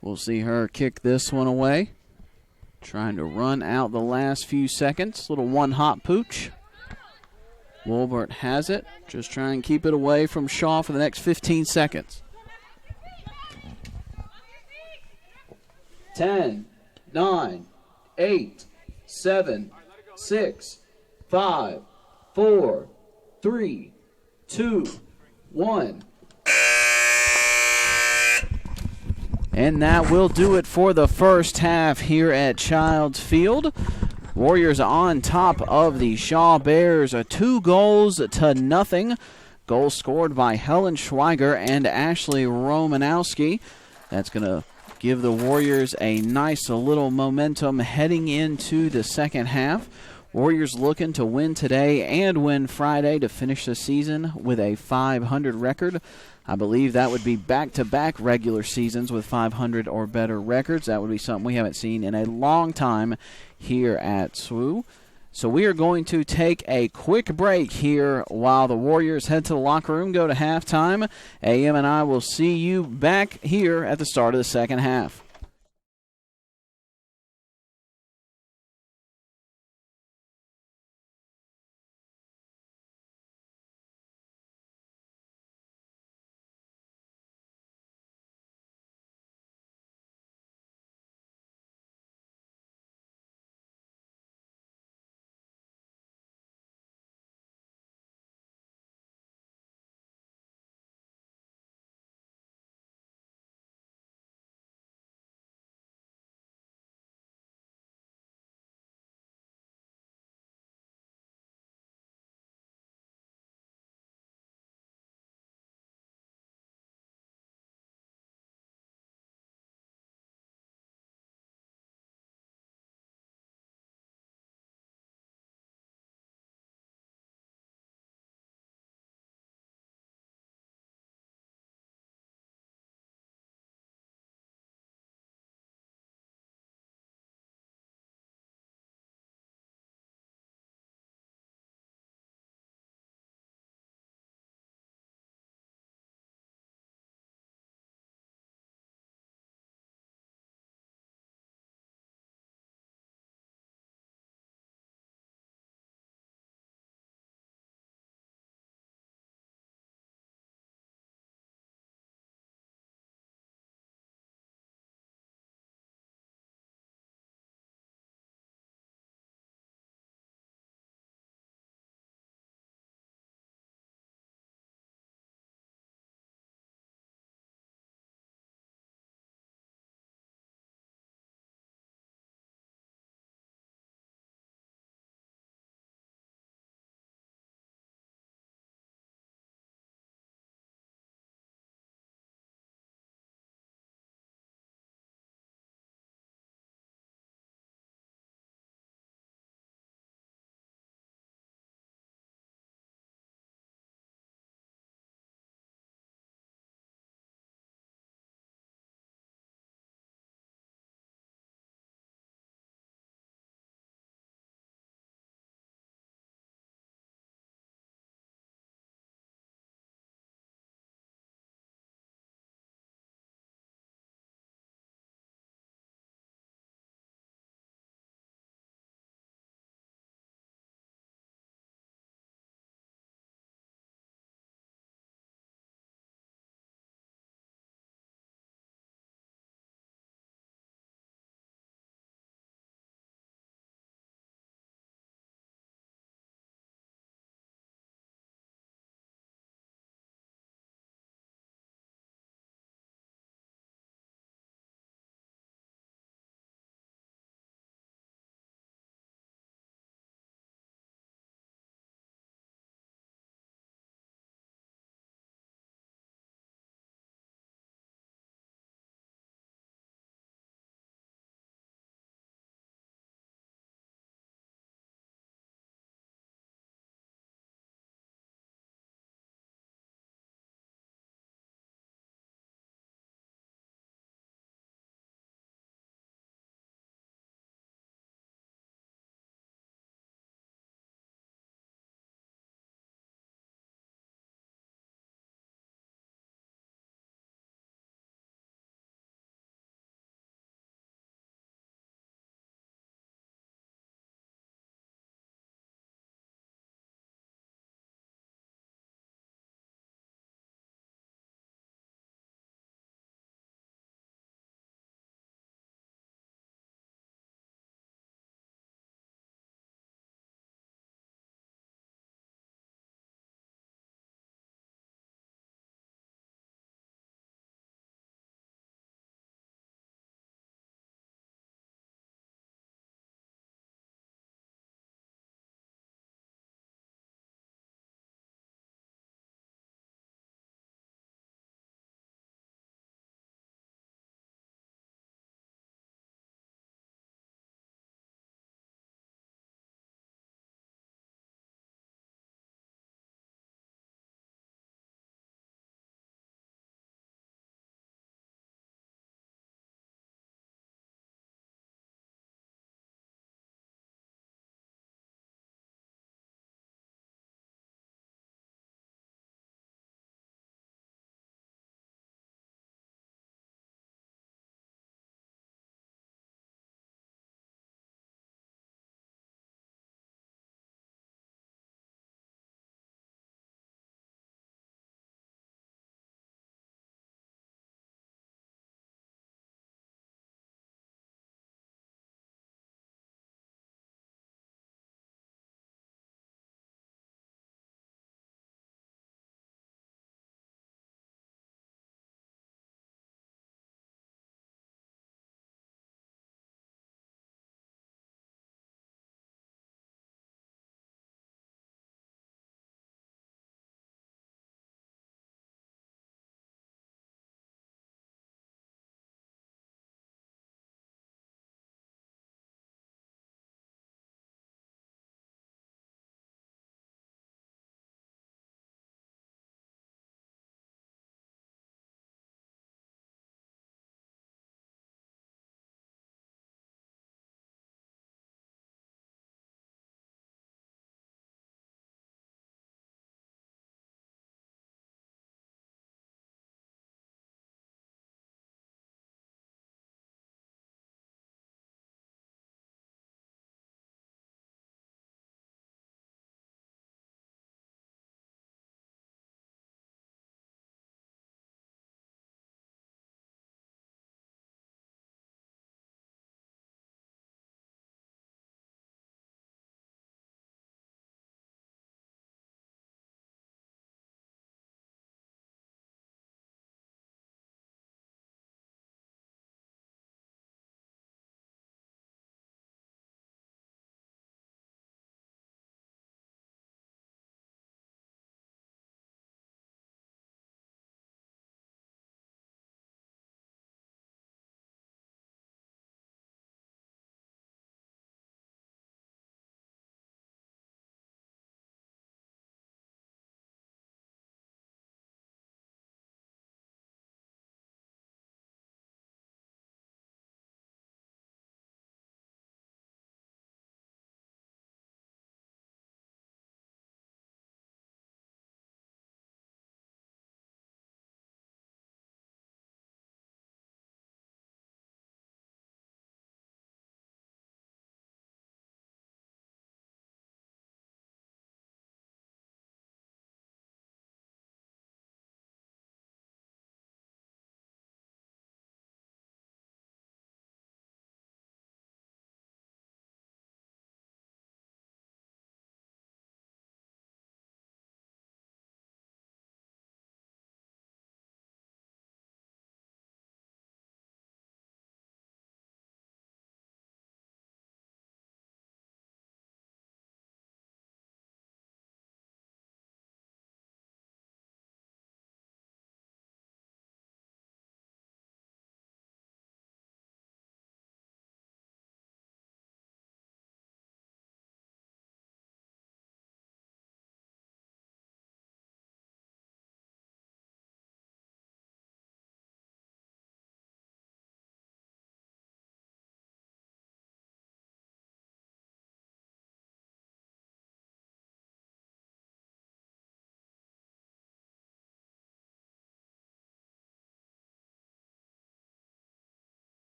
We'll see her kick this one away. Trying to run out the last few seconds. Little one-hop pooch. Wolbert has it. Just try and keep it away from Shaw for the next 15 seconds. 10, 9, 8, 7, 6, 5, 4, 3, 2, 1. And that will do it for the first half here at Childs Field. Warriors on top of the Shaw Bears, 2-0. Goals scored by Helen Schweiger and Ashley Romanowski. That's going to give the Warriors a nice little momentum heading into the second half. Warriors looking to win today and win Friday to finish the season with a 500 record. I believe that would be back-to-back regular seasons with 500 or better records. That would be something we haven't seen in a long time here at SWU. So we are going to take a quick break here while the Warriors head to the locker room, go to halftime. AM and I will see you back here at the start of the second half.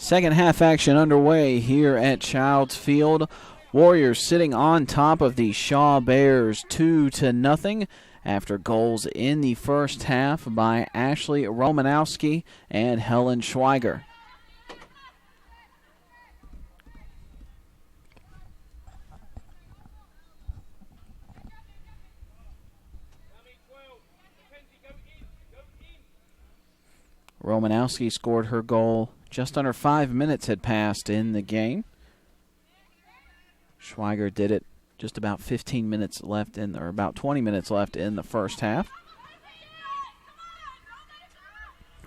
Second half action underway here at Childs Field. Warriors sitting on top of the Shaw Bears 2-0 after goals in the first half by Ashley Romanowski and Helen Schweiger. Romanowski scored her goal just under 5 minutes had passed in the game. Schweiger did it just about 15 minutes left in, or about 20 minutes left in the first half.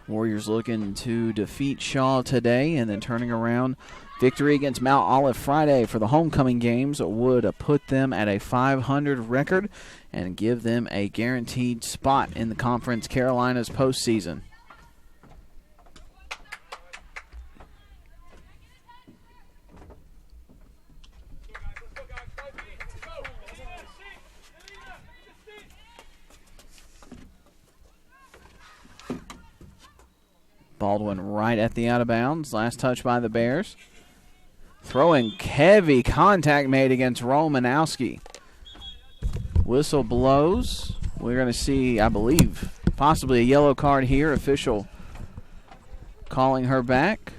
Warriors looking to defeat Shaw today and then turning around. Victory against Mount Olive Friday for the homecoming games would put them at a 500 record and give them a guaranteed spot in the Conference Carolinas postseason. Baldwin right at the out of bounds. Last touch by the Bears. Throwing heavy contact made against Romanowski. Whistle blows. We're going to see, I believe, possibly a yellow card here. Official calling her back.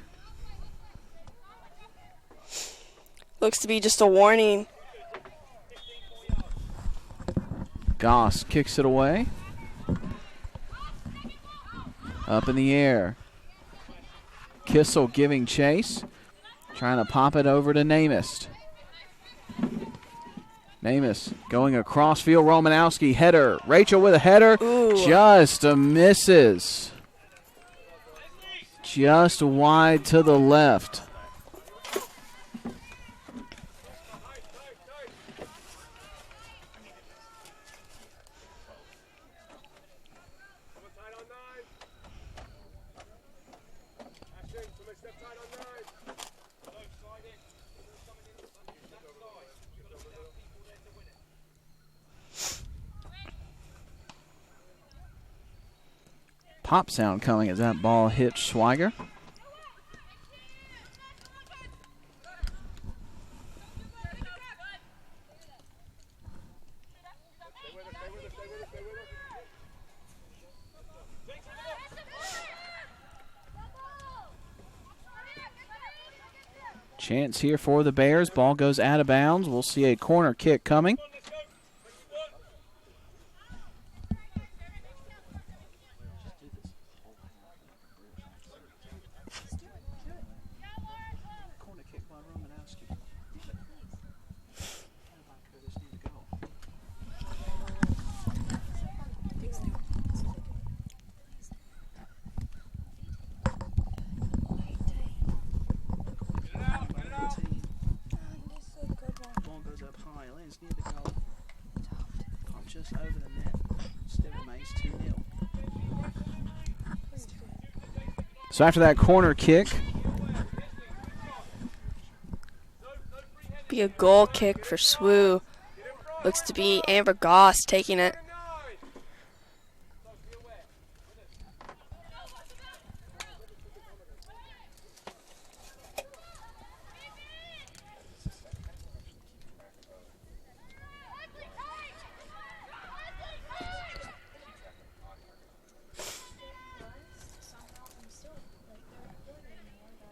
Looks to be just a warning. Goss kicks it away. Up in the air. Kissel giving chase. Trying to pop it over to Namus. Namus going across field. Romanowski header. Rachel with a header. Ooh. Just misses. Just wide to the left. Pop sound coming as that ball hits Schweiger. Chance here for the Bears. Ball goes out of bounds. We'll see a corner kick coming. So after that corner kick, Be a goal kick for SWU. Looks to be Amber Goss taking it.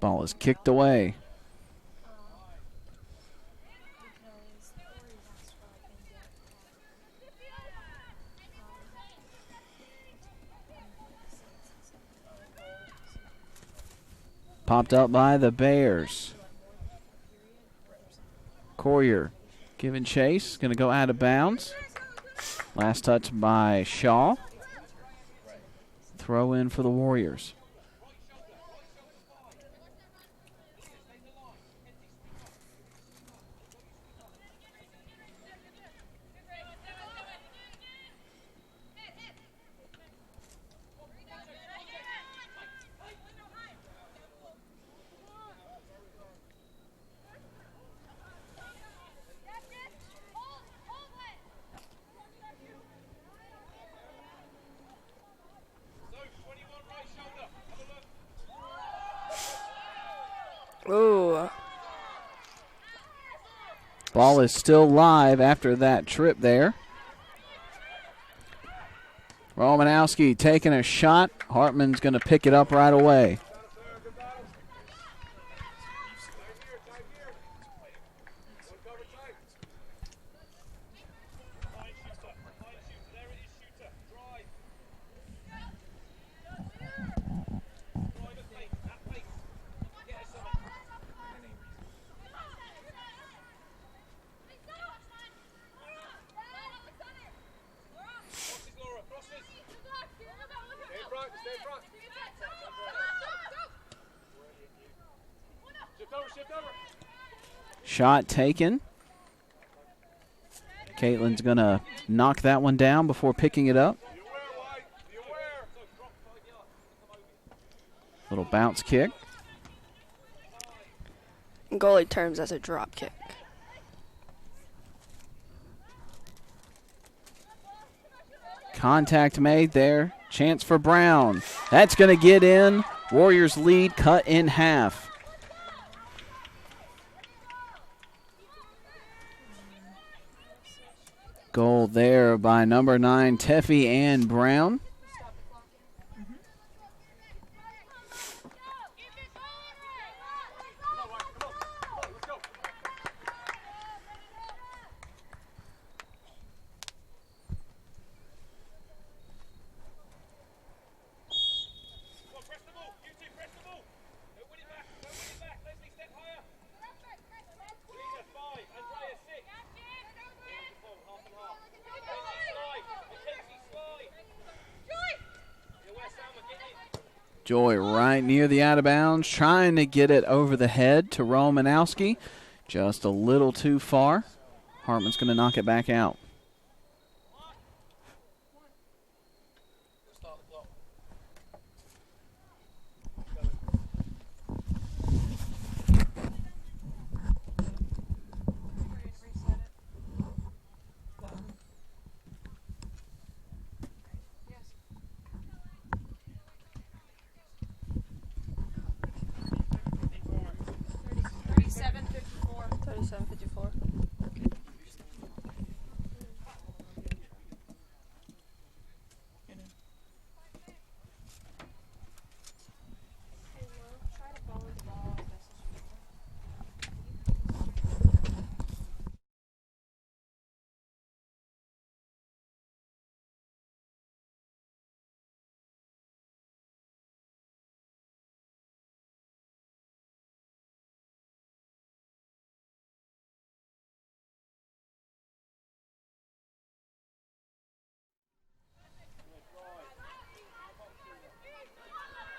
ball is kicked away. Popped up by the Bears. Courier giving chase. Going to go out of bounds. Last touch by Shaw. Throw in for the Warriors. Ooh. Ball is still live after that trip there. Romanowski taking a shot. Hartman's going to pick it up right away. Shot taken. Caitlin's going to knock that one down before picking it up. Little bounce kick. Goalie terms as a drop kick. Contact made there. Chance for Brown. That's going to get in. Warriors lead cut in half. Goal there by number 9, Teffy and Brown. Joy right near the out of bounds, trying to get it over the head to Romanowski. Just a little too far. Hartman's going to knock it back out.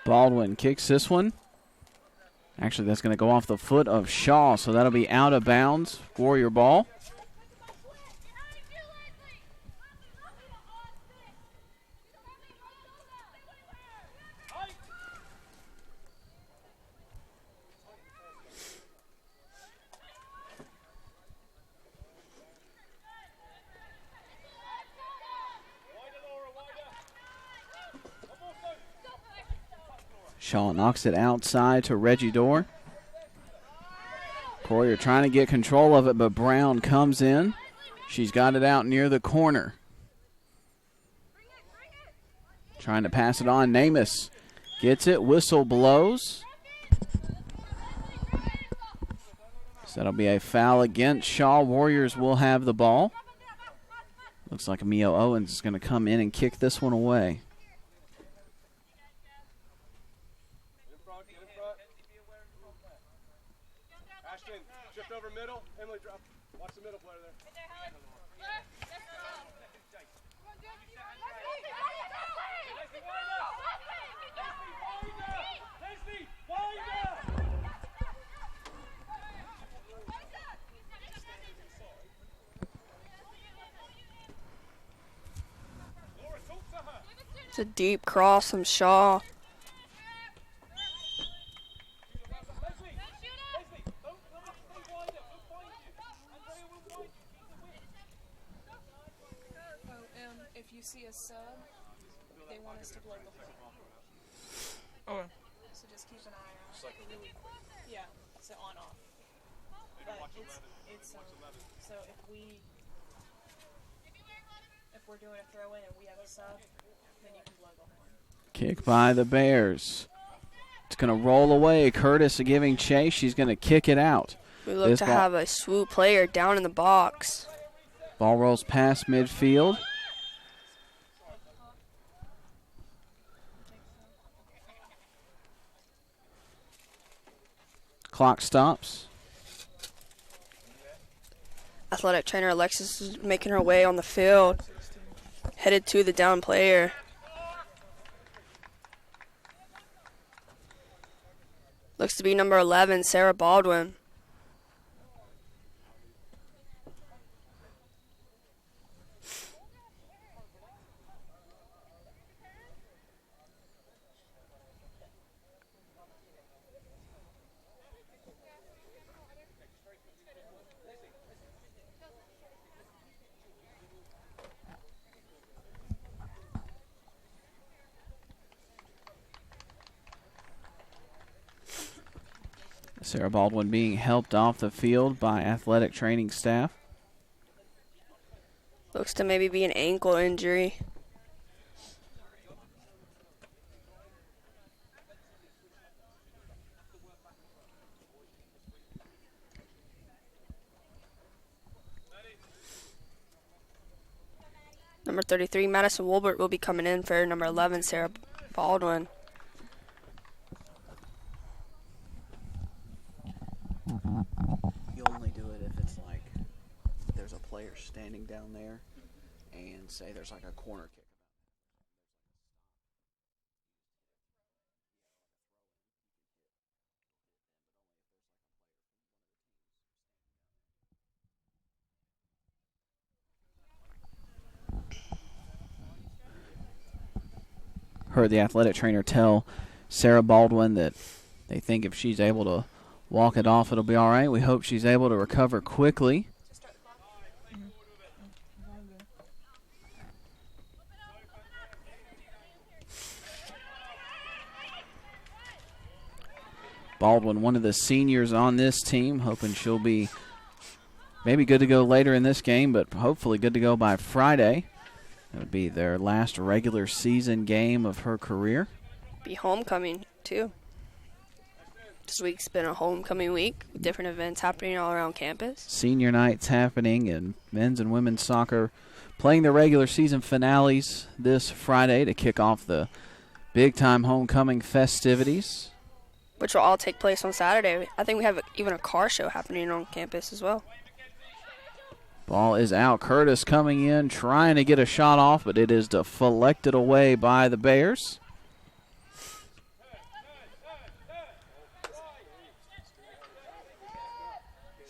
Baldwin kicks this one. Actually, that's going to go off the foot of Shaw, so that'll be out of bounds. Warrior ball. Shaw knocks it outside to Reggie Dorr. Poirier trying to get control of it, but Brown comes in. She's got it out near the corner. Trying to pass it on. Namus gets it. Whistle blows. So that'll be a foul against Shaw. Warriors will have the ball. Looks like Mio Owens is going to come in and kick this one away. Shift over middle. Emily, drop. Watch the middle player there. It's a deep cross from Shaw. If you see a sub, they want us to blow the horn. Okay. So just keep an eye out. Yeah. makes it on-off. But it's so if we're doing a throw-in and we have a sub, then you can blow the horn. Kick by the Bears. It's going to roll away. Curtis giving chase. She's going to kick it out. We look to have a SWU player down in the box. Ball rolls past midfield. Clock stops. Athletic trainer Alexis is making her way on the field, headed to the down player. Looks to be number 11, Sarah Baldwin. Sarah Baldwin being helped off the field by athletic training staff. Looks to maybe be an ankle injury. Number 33, Madison Wolbert, will be coming in for number 11, Sarah Baldwin. You only do it if it's like there's a player standing down there and say there's like a corner kick. Heard the athletic trainer tell Sarah Baldwin that they think if she's able to walk it off, it'll be all right. We hope she's able to recover quickly. Baldwin, one of the seniors on this team, hoping she'll be maybe good to go later in this game, but hopefully good to go by Friday. It would be their last regular season game of her career. Be homecoming, too. This week's been a homecoming week with different events happening all around campus. Senior nights happening and men's and women's soccer playing their regular season finales this Friday to kick off the big-time homecoming festivities. Which will all take place on Saturday. I think we have even a car show happening on campus as well. Ball is out. Curtis coming in, trying to get a shot off, but it is deflected away by the Bears.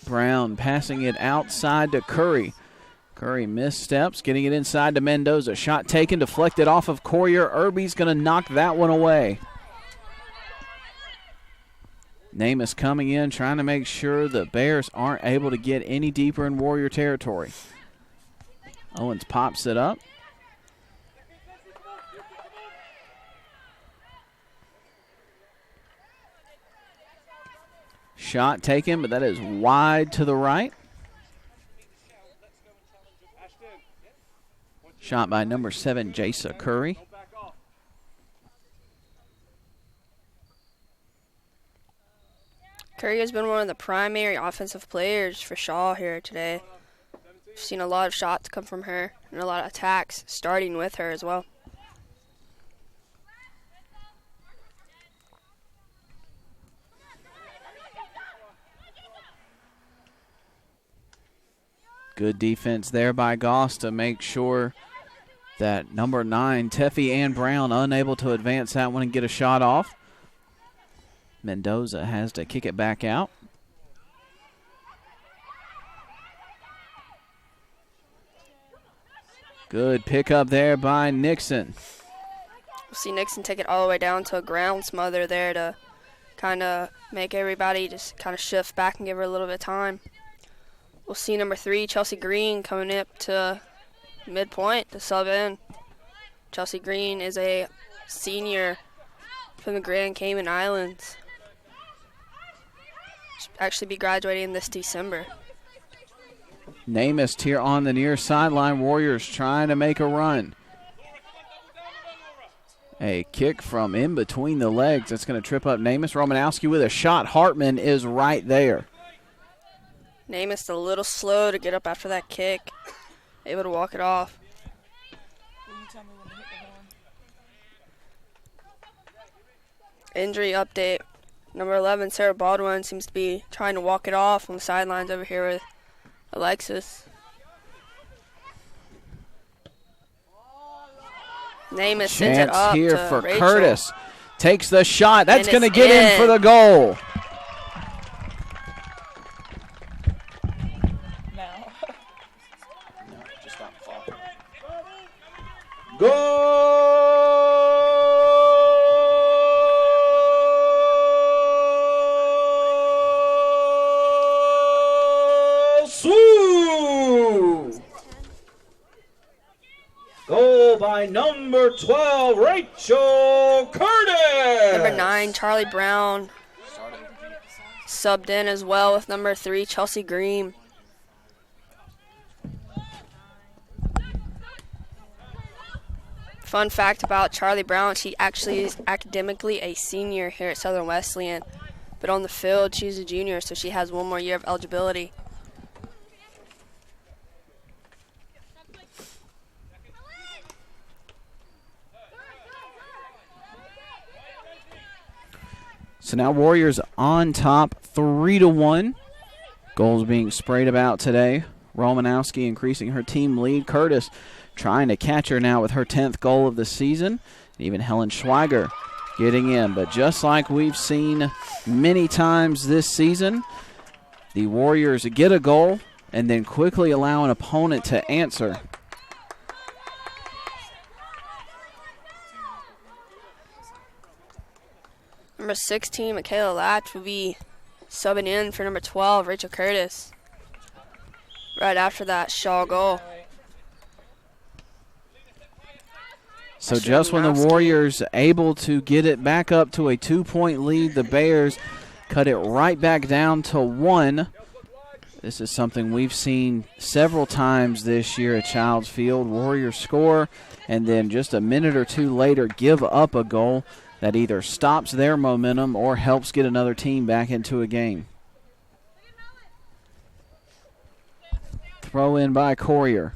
Brown passing it outside to Curry. Curry missteps, getting it inside to Mendoza. Shot taken, deflected off of Courier. Irby's going to knock that one away. Namath coming in, trying to make sure the Bears aren't able to get any deeper in Warrior territory. Owens pops it up. Shot taken, but that is wide to the right. Shot by number 7, Jasa Curry. Curry has been one of the primary offensive players for Shaw here today. We've seen a lot of shots come from her and a lot of attacks starting with her as well. Good defense there by Goss to make sure that number 9, Teffy and Brown, unable to advance that one and get a shot off. Mendoza has to kick it back out. Good pickup there by Nixon. We'll see Nixon take it all the way down to a ground smother there to kind of make everybody just kind of shift back and give her a little bit of time. We'll see number 3, Chelsea Green, coming up to midpoint to sub in. Chelsea Green is a senior from the Grand Cayman Islands. Should actually be graduating this December. Namath here on the near sideline. Warriors trying to make a run. A kick from in between the legs. That's going to trip up Namath. Romanowski with a shot. Hartman is right there. Namath's a little slow to get up after that kick. Able to walk it off. Will you tell me when to hit the horn? Injury update. Number 11, Sarah Baldwin, seems to be trying to walk it off on the sidelines over here with Alexis. Namath sends it Chance up here to for Rachel. Curtis. Takes the shot. That's And going to it's get in for in. the goal. Now. Just stop the fall. Goal! SWU! Goal by number 12, Rachel Curtis. Number 9, Charlie Brown, subbed in as well with number 3, Chelsea Green. Fun fact about Charlie Brown, she actually is academically a senior here at Southern Wesleyan, but on the field she's a junior, so she has one more year of eligibility. So now Warriors on top 3-1. Goals being sprayed about today. Romanowski increasing her team lead. Curtis trying to catch her now with her 10th goal of the season. Even Helen Schweiger getting in. But just like we've seen many times this season, the Warriors get a goal and then quickly allow an opponent to answer. Number 16, Michaela Latch, will be subbing in for number 12, Rachel Curtis, right after that Shaw goal. So just when the Warriors able to get it back up to a 2-point lead, the Bears cut it right back down to 1. This is something we've seen several times this year at Childs Field. Warriors score, and then just a minute or two later give up a goal that either stops their momentum or helps get another team back into a game. Throw in by Courier.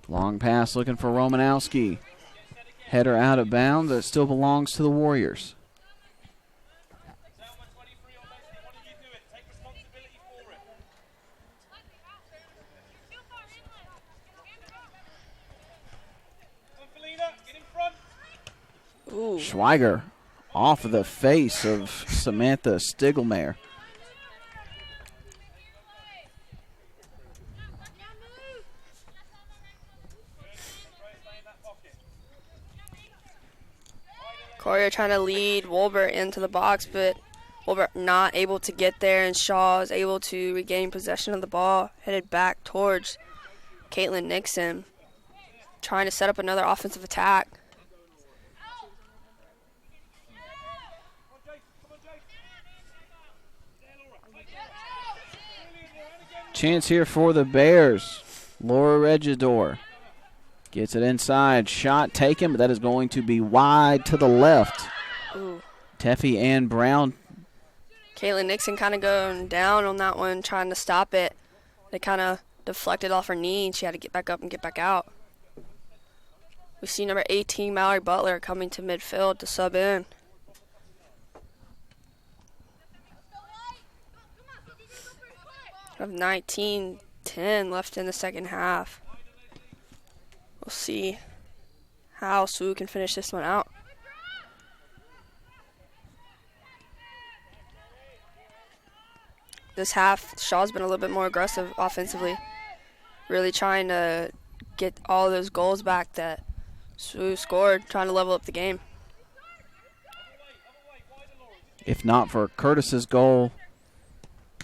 Long pass looking for Romanowski. Header out of bounds. That still belongs to the Warriors. Ooh. Schweiger off of the face of Samantha Stiglmeyer. Courier trying to lead Wolbert into the box, but Wolbert not able to get there, and Shaw is able to regain possession of the ball, headed back towards Caitlin Nixon, trying to set up another offensive attack. Chance here for the Bears. Laura Regidor gets it inside. Shot taken, but that is going to be wide to the left. Ooh. Teffy and Brown. Caitlin Nixon kind of going down on that one, trying to stop it. They kind of deflected off her knee, and she had to get back up and get back out. We see number 18, Mallory Butler, coming to midfield to sub in. We have 19-10 left in the second half. We'll see how SWU can finish this one out. This half, Shaw's been a little bit more aggressive offensively, really trying to get all those goals back that SWU scored, trying to level up the game. If not for Curtis's goal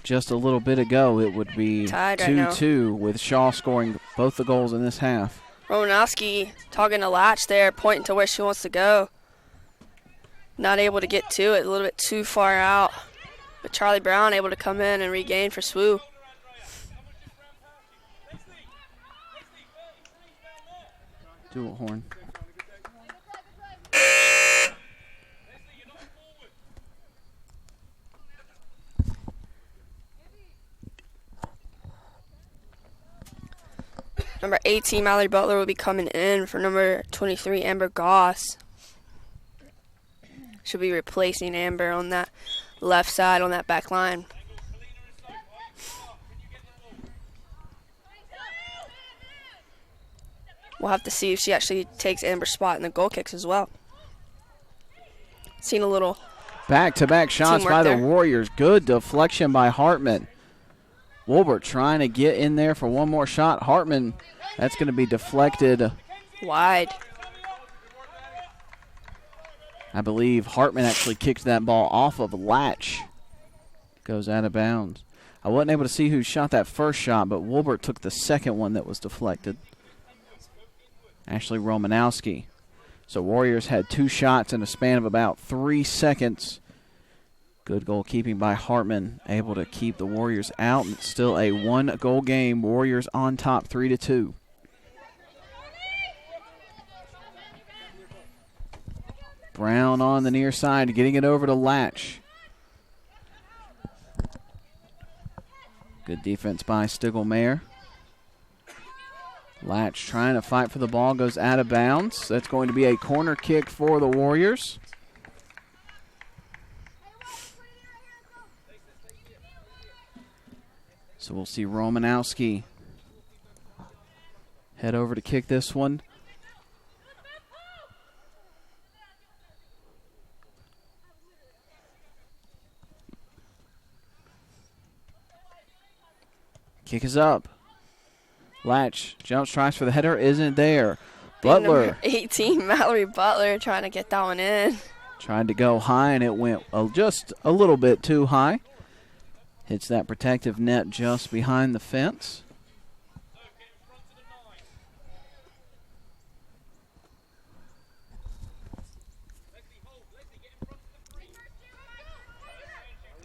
just a little bit ago, it would be Tied right now. 2-2 with Shaw scoring both the goals in this half. Romanowski talking to Latch there, pointing to where she wants to go. Not able to get to it, a little bit too far out. But Charlie Brown able to come in and regain for SWU. Dual horn. Number 18, Mallory Butler, will be coming in for number 23, Amber Goss. She'll be replacing Amber on that left side on that back line. We'll have to see if she actually takes Amber's spot in the goal kicks as well. Seen a little back-to-back shots teamwork by the there. Warriors. Good deflection by Hartman. Wilbert trying to get in there for one more shot. Hartman, that's going to be deflected. Wide. I believe Hartman actually kicked that ball off of Latch. Goes out of bounds. I wasn't able to see who shot that first shot, but Wilbert took the second one that was deflected. Ashley Romanowski. So Warriors had 2 shots in a span of about 3 seconds. Good goalkeeping by Hartman, able to keep the Warriors out. And it's still a 1-goal game. Warriors on top 3-2. Brown on the near side, getting it over to Latch. Good defense by Stiglmeyer. Latch trying to fight for the ball, goes out of bounds. That's going to be a corner kick for the Warriors. So we'll see Romanowski head over to kick this one. Kick is up. Latch jumps, tries for the header, isn't there. Butler. Number 18, Mallory Butler, trying to get that one in. Tried to go high, and it went just a little bit too high. Hits that protective net just behind the fence.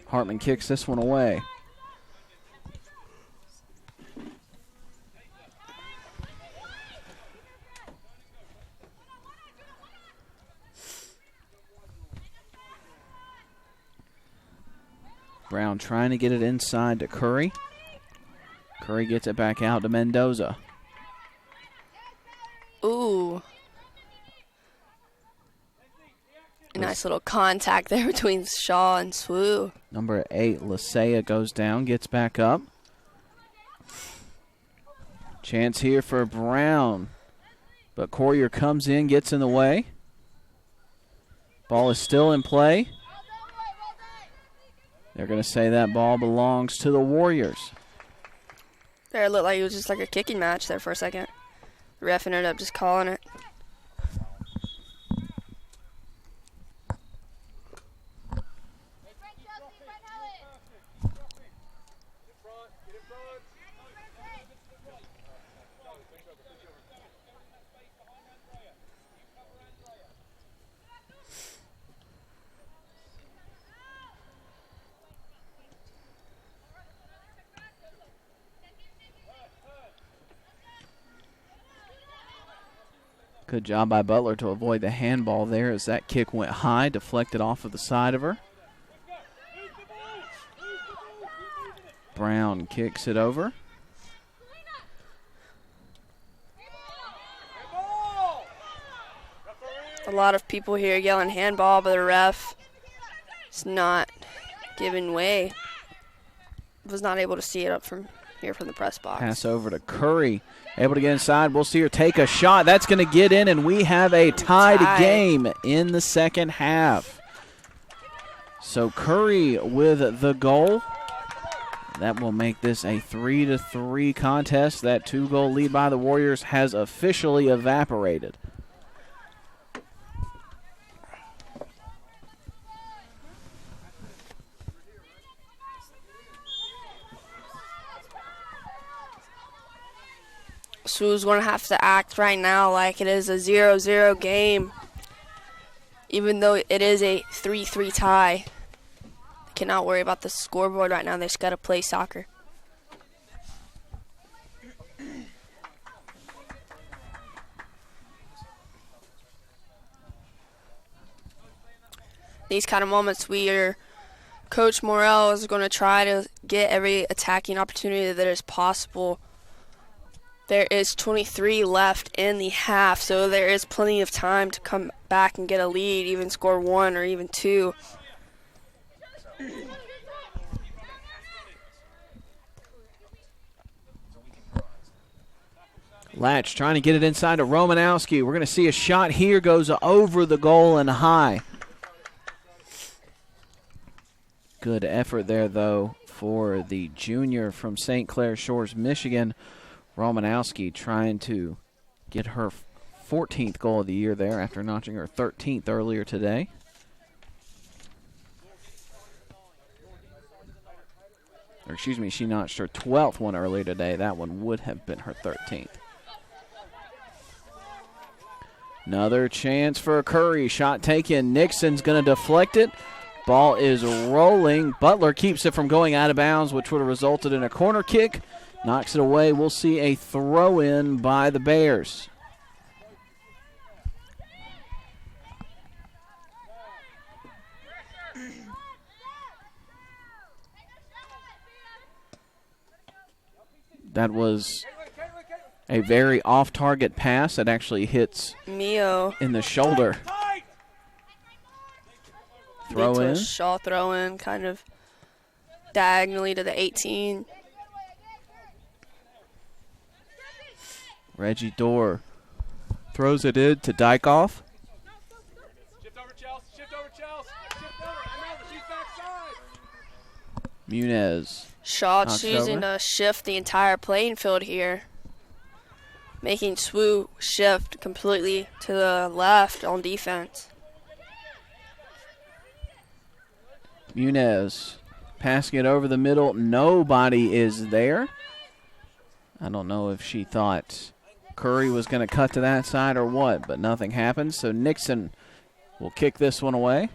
Hartman kicks this one away. Brown trying to get it inside to Curry. Curry gets it back out to Mendoza. Ooh. A nice little contact there between Shaw and SWU. Number 8, Lisea goes down, gets back up. Chance here for Brown. But Courier comes in, gets in the way. Ball is still in play. They're going to say that ball belongs to the Warriors. There, it looked like it was just like a kicking match there for a second. The ref ended up just calling it. Good job by Butler to avoid the handball there as that kick went high, deflected off of the side of her. Brown kicks it over. A lot of people here yelling handball, but the ref is not giving way. Was not able to see it up from here from the press box. Pass over to Curry. Able to get inside. We'll see her take a shot. That's going to get in, and we have a tied game in the second half. So Curry with the goal. That will make this a 3-3 contest. That 2-goal lead by the Warriors has officially evaporated. SWU's going to have to act right now like it is a 0-0 game. Even though it is a 3-3 tie. They cannot worry about the scoreboard right now. They just got to play soccer. These kind of moments, Coach Morrell is going to try to get every attacking opportunity that is possible. There is 23 left in the half, so there is plenty of time to come back and get a lead, even score 1 or even 2. Latch trying to get it inside to Romanowski. We're going to see a shot here, goes over the goal and high. Good effort there, though, for the junior from St. Clair Shores, Michigan. Romanowski trying to get her 14th goal of the year there after notching her 13th earlier today. Or excuse me, she notched her 12th one earlier today. That one would have been her 13th. Another chance for Curry. Shot taken. Nixon's going to deflect it. Ball is rolling. Butler keeps it from going out of bounds, which would have resulted in a corner kick. Knocks it away. We'll see a throw-in by the Bears. That was a very off-target pass that actually hits Mio in the shoulder. Throw in. Shaw throw in, kind of diagonally to the 18. Reggie Dorr throws it in to Dykoff. Shift over, Chelsea. Shift over, Chelsea. Shift over. I know, she's backside. Muniz. Shaw Knocks it choosing over. to shift the entire playing field here, making SWU shift completely to the left on defense. Muniz passing it over the middle. Nobody is there. I don't know if she thought Curry was going to cut to that side or what, but nothing happens. So Nixon will kick this one away.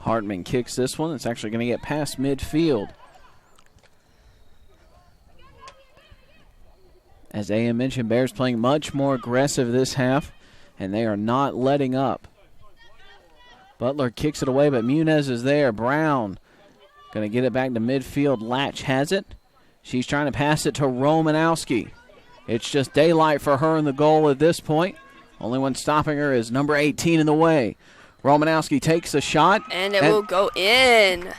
Hartman kicks this one. It's actually going to get past midfield. As AM mentioned, Bears playing much more aggressive this half, and they are not letting up. Butler kicks it away, but Muniz is there. Brown going to get it back to midfield. Latch has it. She's trying to pass it to Romanowski. It's just daylight for her in the goal at this point. Only one stopping her is number 18 in the way. Romanowski takes a shot. And it will go in.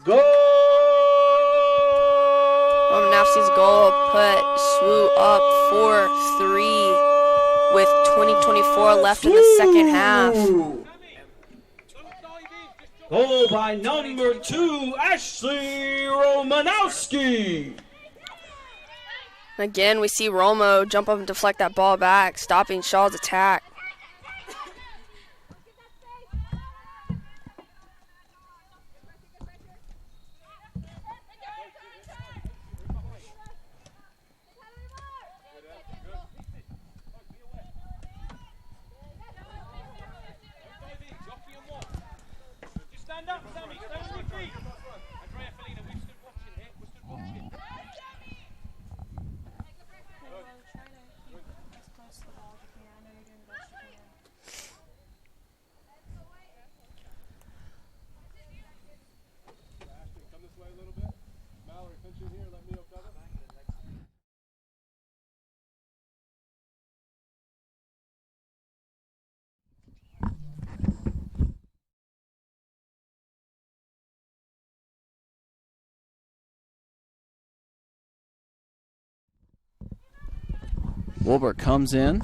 Goal! Romanowski's goal put SWU up 4-3 with 20:24 left in the second half. Goal by number 2, Ashley Romanowski. Again, we see Romo jump up and deflect that ball back, stopping Shaw's attack. Wilbert comes in.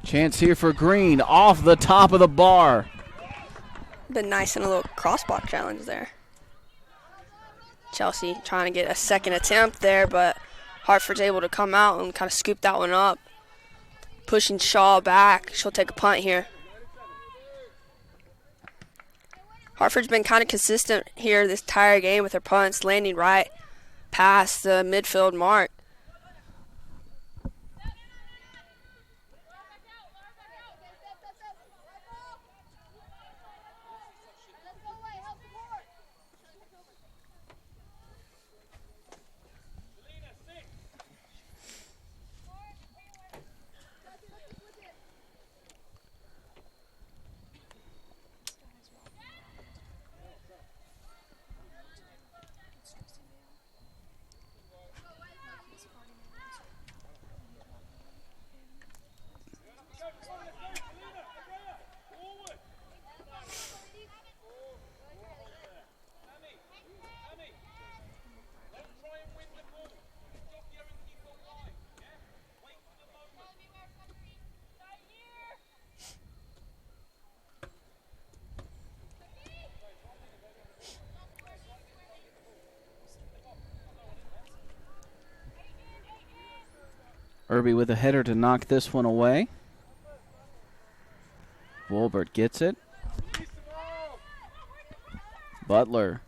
Chance here for Green off the top of the bar. Been nice in a little crossbar challenge there. Chelsea trying to get a second attempt there, but Hartford's able to come out and kind of scoop that one up. Pushing Shaw back. She'll take a punt here. Hartford's been kind of consistent here this entire game with her punts, landing right past the midfield mark. Irby with a header to knock this one away. Wolbert gets it. Butler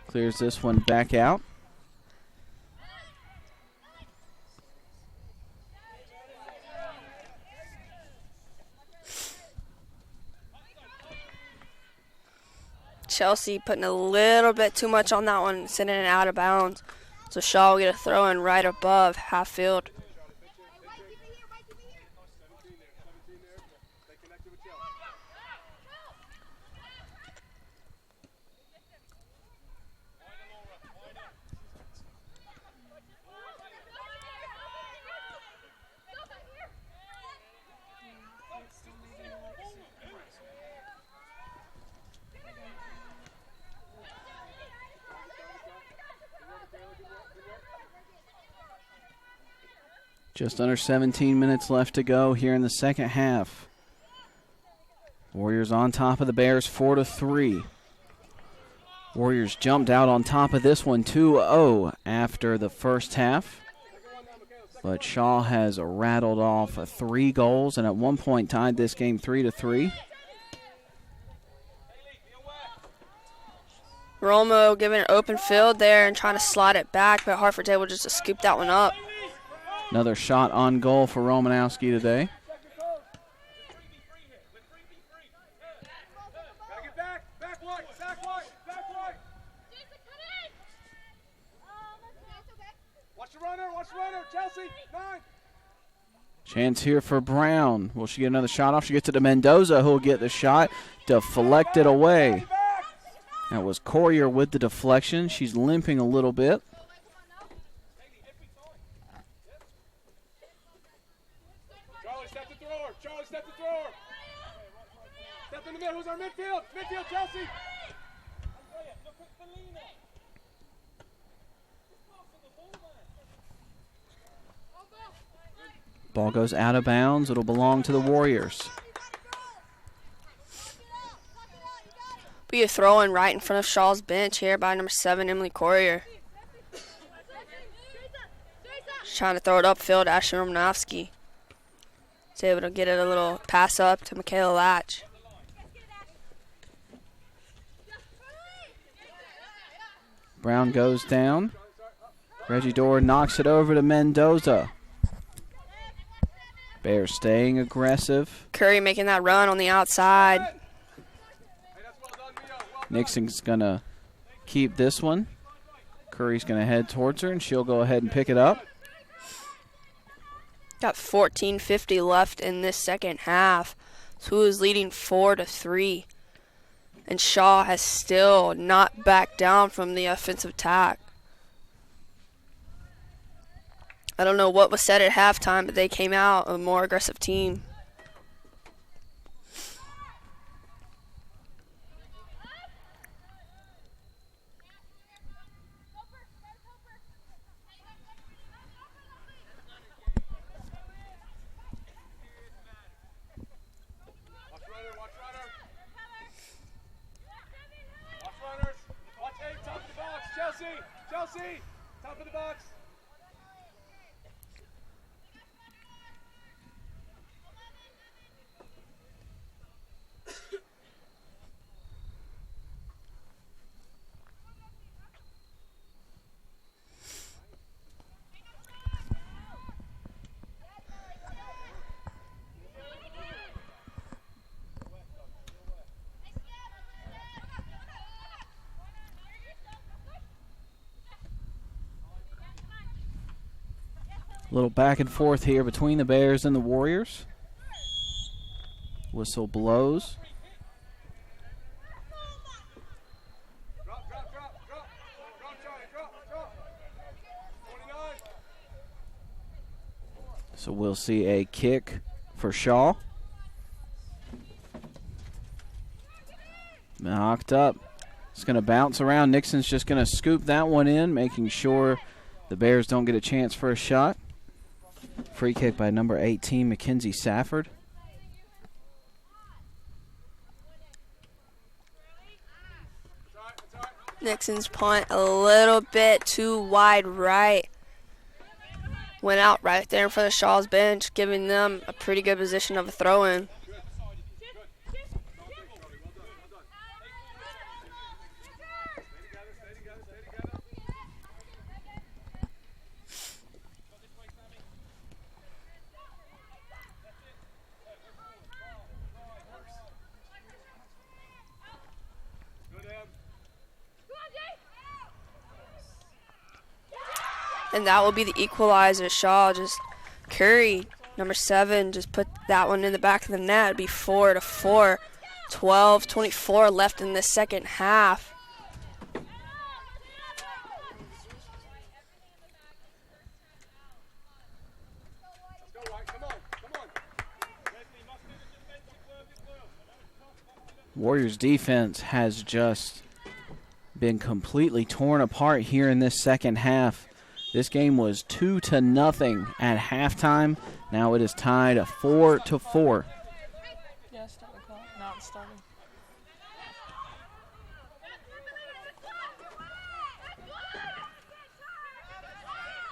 clears this one back out. Chelsea putting a little bit too much on that one, sending it out of bounds. So Shaw will get a throw in right above half field. Just under 17 minutes left to go here in the second half. Warriors on top of the Bears 4-3. Warriors jumped out on top of this one 2-0 after the first half. But Shaw has rattled off 3 goals and at one point tied this game 3-3. Romo giving an open field there and trying to slide it back, but Hartford's able just to scoop that one up. Another shot on goal for Romanowski today. Watch the runner, Chelsea, 9. Chance here for Brown. Will she get another shot off? She gets it to Mendoza, who will get the shot. Deflected away. That was Collier with the deflection. She's limping a little bit. Charlie, step the thrower. Step in the middle. Who's our midfield? Midfield, Chelsea. Ball goes out of bounds. It'll belong to the Warriors. Be a throw in right in front of Shaw's bench here by number 7, Emily Collier. She's trying to throw it upfield, Ashley Romanowski. She's able to get it a little pass up to Michaela Latch. Brown goes down. Reggie Dorr knocks it over to Mendoza. Bears staying aggressive. Curry making that run on the outside. Nixon's going to keep this one. Curry's going to head towards her, and she'll go ahead and pick it up. Got 14:50 left in this second half. SWU is leading 4-3. And Shaw has still not backed down from the offensive attack. I don't know what was said at halftime, but they came out a more aggressive team. Top of the box. A little back and forth here between the Bears and the Warriors. Whistle blows. Drop, Charlie, drop. 29. So we'll see a kick for Shaw. Knocked up. It's going to bounce around. Nixon's just going to scoop that one in, making sure the Bears don't get a chance for a shot. Free kick by number 18, Mackenzie Safford. Nixon's punt a little bit too wide right. Went out right there in front of Shaw's bench, giving them a pretty good position of a throw-in. And that will be the equalizer. Shaw just Curry, number 7, just put that one in the back of the net. It'd be 4-4. 12:24 left in the second half. Warriors defense has just been completely torn apart here in this second half. This game was 2-0 at halftime. Now it is tied 4-4. Yeah, start the clock. Not starting.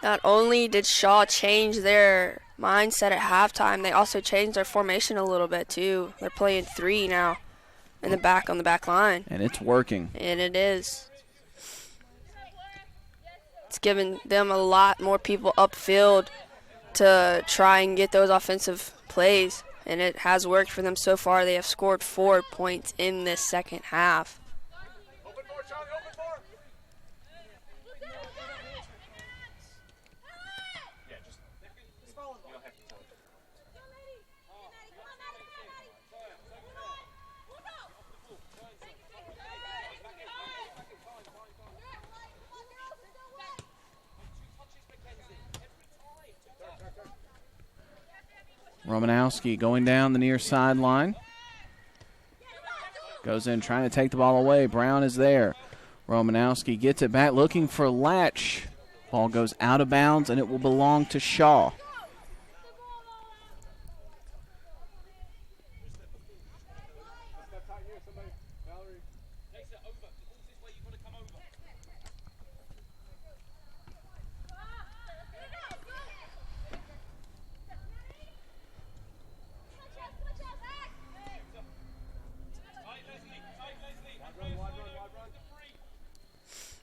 Not only did Shaw change their mindset at halftime, they also changed their formation a little bit too. They're playing 3 now in the back on the back line. And it's working. And it is. It's giving them a lot more people upfield to try and get those offensive plays. And it has worked for them so far. They have scored 4 points in this second half. Open for Charlie, open for. Yeah, just follow them. You don't have to tell it. Romanowski going down the near sideline. Goes in trying to take the ball away. Brown is there. Romanowski gets it back looking for Latch. Ball goes out of bounds and it will belong to Shaw.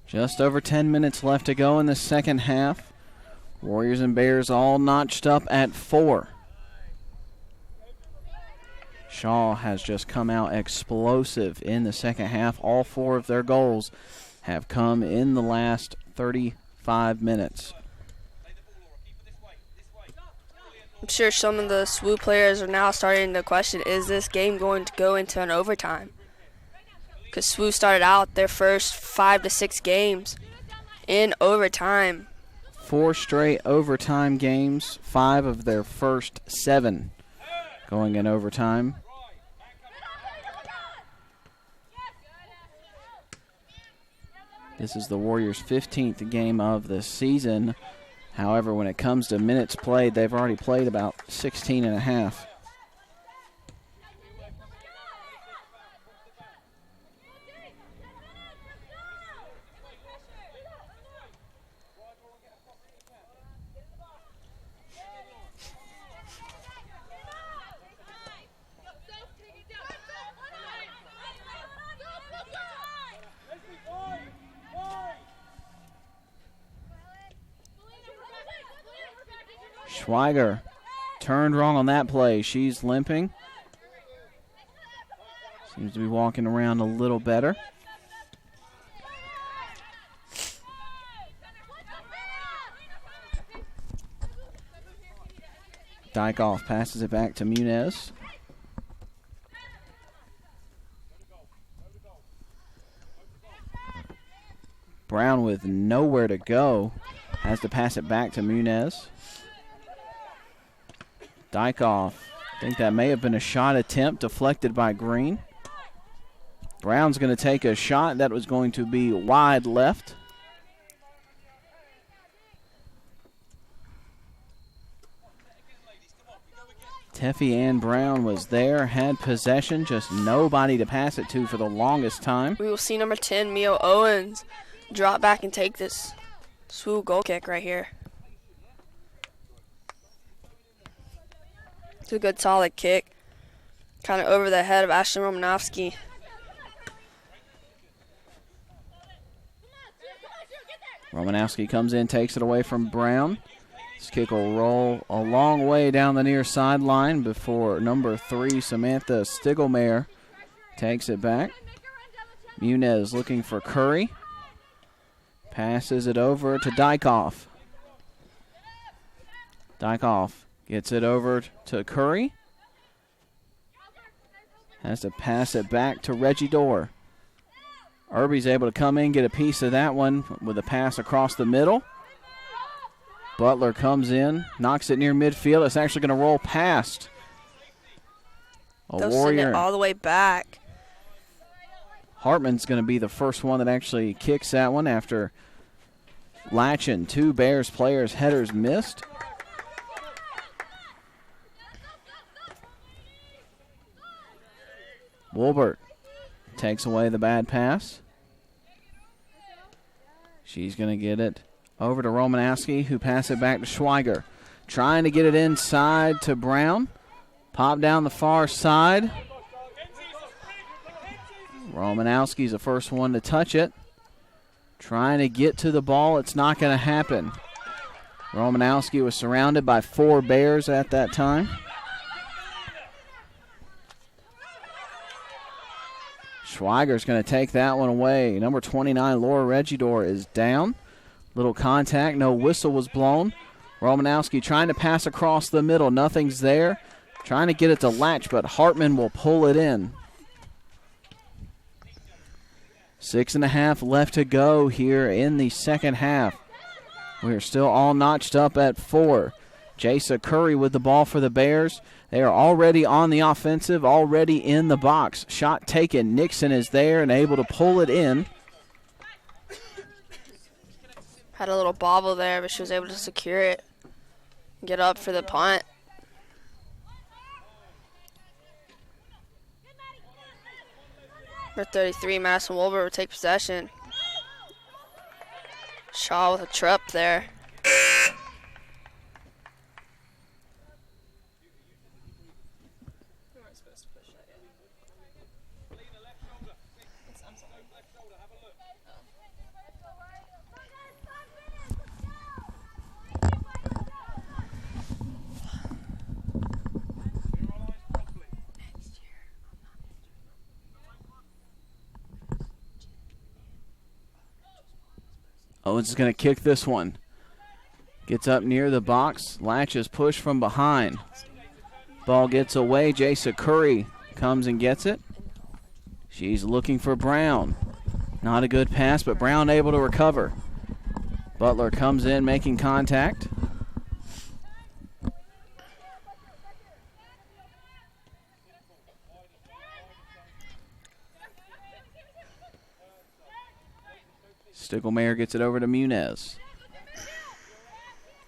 Just over 10 minutes left to go in the second half. Warriors and Bears all notched up at 4. Shaw has just come out explosive in the second half. All 4 of their goals have come in the last 35 minutes. I'm sure some of the SWU players are now starting to question, is this game going to go into an overtime? Because SWU started out their first 5 to 6 games in overtime. 4 straight overtime games, 5 of their first 7 going in overtime. This is the Warriors' 15th game of the season. However, when it comes to minutes played, they've already played about 16 and a half. Schweiger turned wrong on that play. She's limping. Seems to be walking around a little better. Dykoff passes it back to Muniz. Brown with nowhere to go has to pass it back to Muniz. Dykoff, I think that may have been a shot attempt deflected by Green. Brown's going to take a shot that was going to be wide left. Teffy Ann Brown was there, had possession, just nobody to pass it to for the longest time. We will see number 10, Mio Owens, drop back and take this SWU goal kick right here. It's a good solid kick. Kind of over the head of Ashley Romanowski. Romanowski comes in, takes it away from Brown. This kick will roll a long way down the near sideline before number 3, Samantha Stiglmeyer, takes it back. Muniz looking for Curry. Passes it over to Dykoff. Dykoff gets it over to Curry. Has to pass it back to Reggie Dorr. Irby's able to come in, get a piece of that one with a pass across the middle. Butler comes in, knocks it near midfield. It's actually going to roll past They'll Warrior. send it all the way back. Hartman's going to be the first one that actually kicks that one after latching 2 Bears players' headers missed. Wolbert takes away the bad pass. She's going to get it over to Romanowski, who passes it back to Schweiger. Trying to get it inside to Brown. Pop down the far side. Romanowski's the first one to touch it. Trying to get to the ball. It's not going to happen. Romanowski was surrounded by 4 Bears at that time. Schweiger's going to take that one away. Number 29, Laura Regidor, is down. Little contact, no whistle was blown. Romanowski trying to pass across the middle. Nothing's there. Trying to get it to latch, but Hartman will pull it in. 6.5 left to go here in the second half. We're still all notched up at 4. Jasa Curry with the ball for the Bears. They are already on the offensive, already in the box. Shot taken. Nixon is there and able to pull it in. Had a little bobble there, but she was able to secure it. Get up for the punt. Number 33, Madison Wolbert will take possession. Shaw with a trip there. Owens is going to kick this one. Gets up near the box. Latches push from behind. Ball gets away. Jasa Curry comes and gets it. She's looking for Brown. Not a good pass, but Brown able to recover. Butler comes in making contact. Stiglmeyer gets it over to Muniz.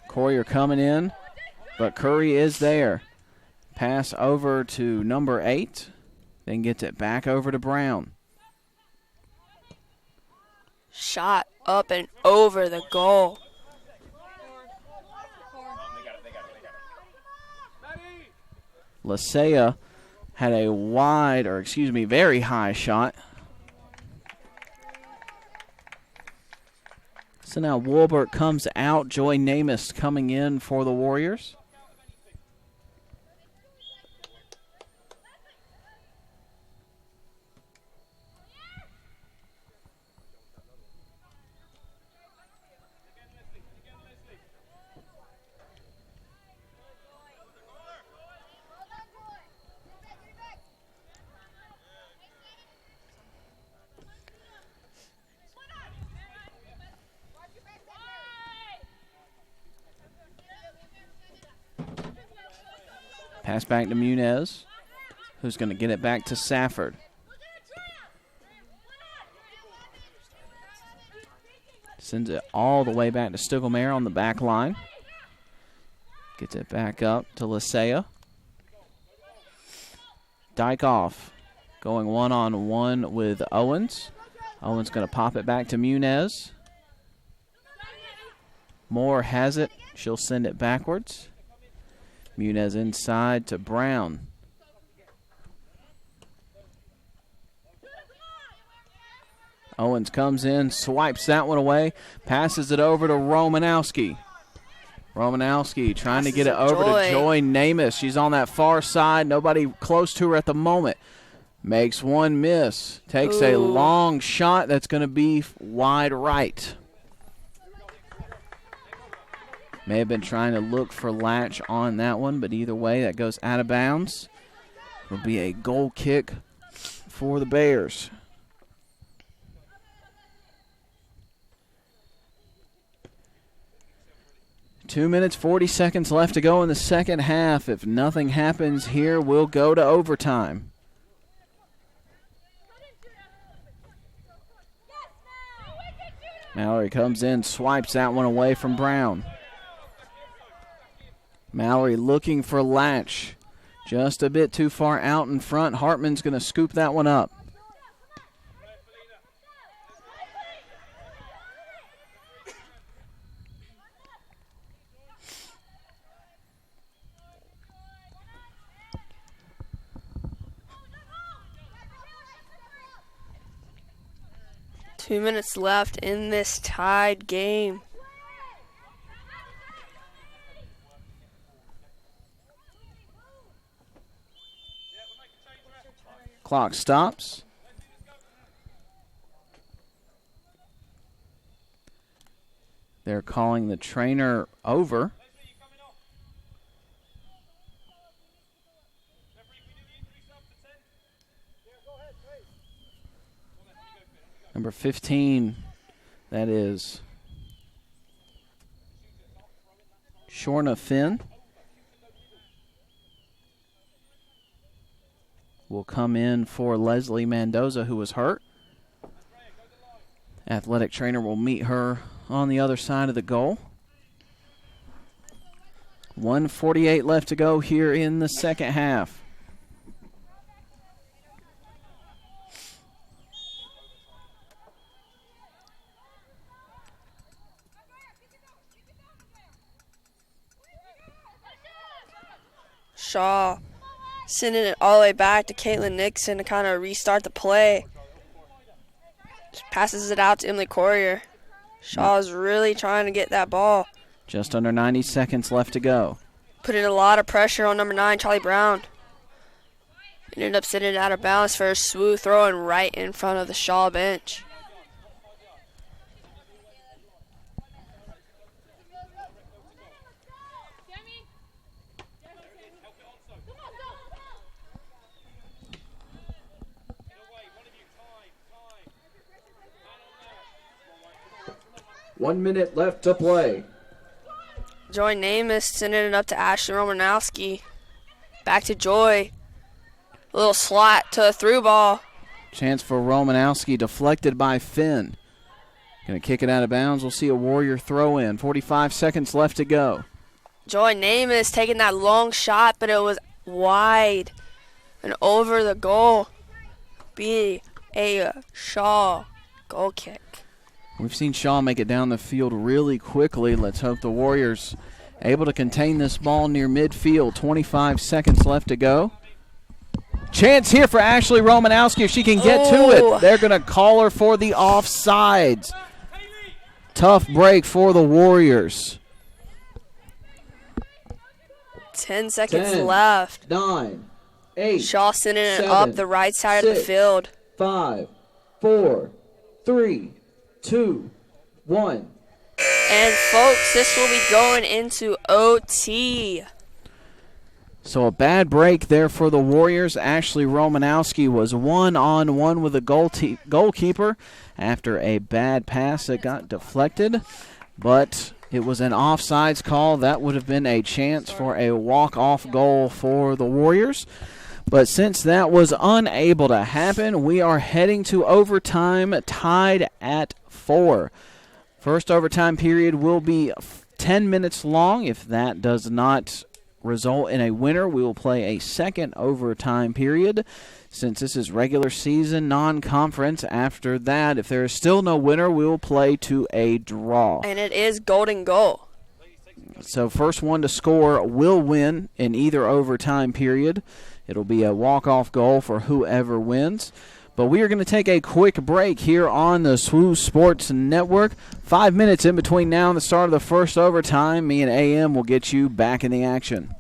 Courier coming in, but Curry is there. Pass over to number 8, then gets it back over to Brown. Shot up and over the goal. Lasea had a very high shot. So now Wolbert comes out. Joy Namath coming in for the Warriors. Pass back to Munez, who's going to get it back to Safford. Sends it all the way back to Stiglmaier on the back line. Gets it back up to Lisea. Dykoff going one-on-one with Owens. Owens going to pop it back to Munez. Moore has it. She'll send it backwards. Munez inside to Brown. Owens comes in, swipes that one away, passes it over to Romanowski. Romanowski trying to get it over to Joy Namath. She's on that far side. Nobody close to her at the moment. Makes one miss. Takes a long shot that's going to be wide right. May have been trying to look for Latch on that one, but either way, that goes out of bounds. It'll be a goal kick for the Bears. Two minutes, 40 seconds left to go in the second half. If nothing happens here, we'll go to overtime. Mallory comes in, swipes that one away from Brown. Mallory looking for Latch. Just a bit too far out in front. Hartman's going to scoop that one up. Two minutes left in this tied game. Clock stops. They're calling the trainer over. Number 15, that is Shorna Finn, will come in for Leslie Mendoza, who was hurt. Athletic trainer will meet her on the other side of the goal. 1:48 left to go here in the second half. Shaw sending it all the way back to Caitlin Nixon to kind of restart the play. Just passes it out to Emily Courier. Shaw is really trying to get that ball. Just under 90 seconds left to go. Putting a lot of pressure on number 9, Charlie Brown. Ended up sending it out of bounds for a SWU throwing right in front of the Shaw bench. One minute left to play. Joy Namath sending it up to Ashley Romanowski. Back to Joy. A little slot to a through ball. Chance for Romanowski, deflected by Finn. Going to kick it out of bounds. We'll see a Warrior throw in. 45 seconds left to go. Joy Namath taking that long shot, but it was wide and over the goal. Be a Shaw goal kick. We've seen Shaw make it down the field really quickly. Let's hope the Warriors able to contain this ball near midfield. 25 seconds left to go. Chance here for Ashley Romanowski if she can get to it. They're going to call her for the offsides. Tough break for the Warriors. 10 seconds left. 9, 8, Shaw sending it 7, up the right side 6, of the field. 5, 4, 3, 2, 1. And folks, this will be going into OT. So a bad break there for the Warriors. Ashley Romanowski was one-on-one with the goalkeeper after a bad pass that got deflected. But It was an offsides call. That would have been a chance for a walk-off goal for the Warriors. But since that was unable to happen, we are heading to overtime, tied at 4. First overtime period will be 10 minutes long. If that does not result in a winner, we will play a second overtime period. Since this is regular season, non-conference, after that, if there is still no winner, we will play to a draw. And it is golden goal. So first one to score will win in either overtime period. It'll be a walk-off goal for whoever wins. But we are going to take a quick break here on the SWU Sports Network. 5 minutes in between now and the start of the first overtime. Me and AM will get you back in the action.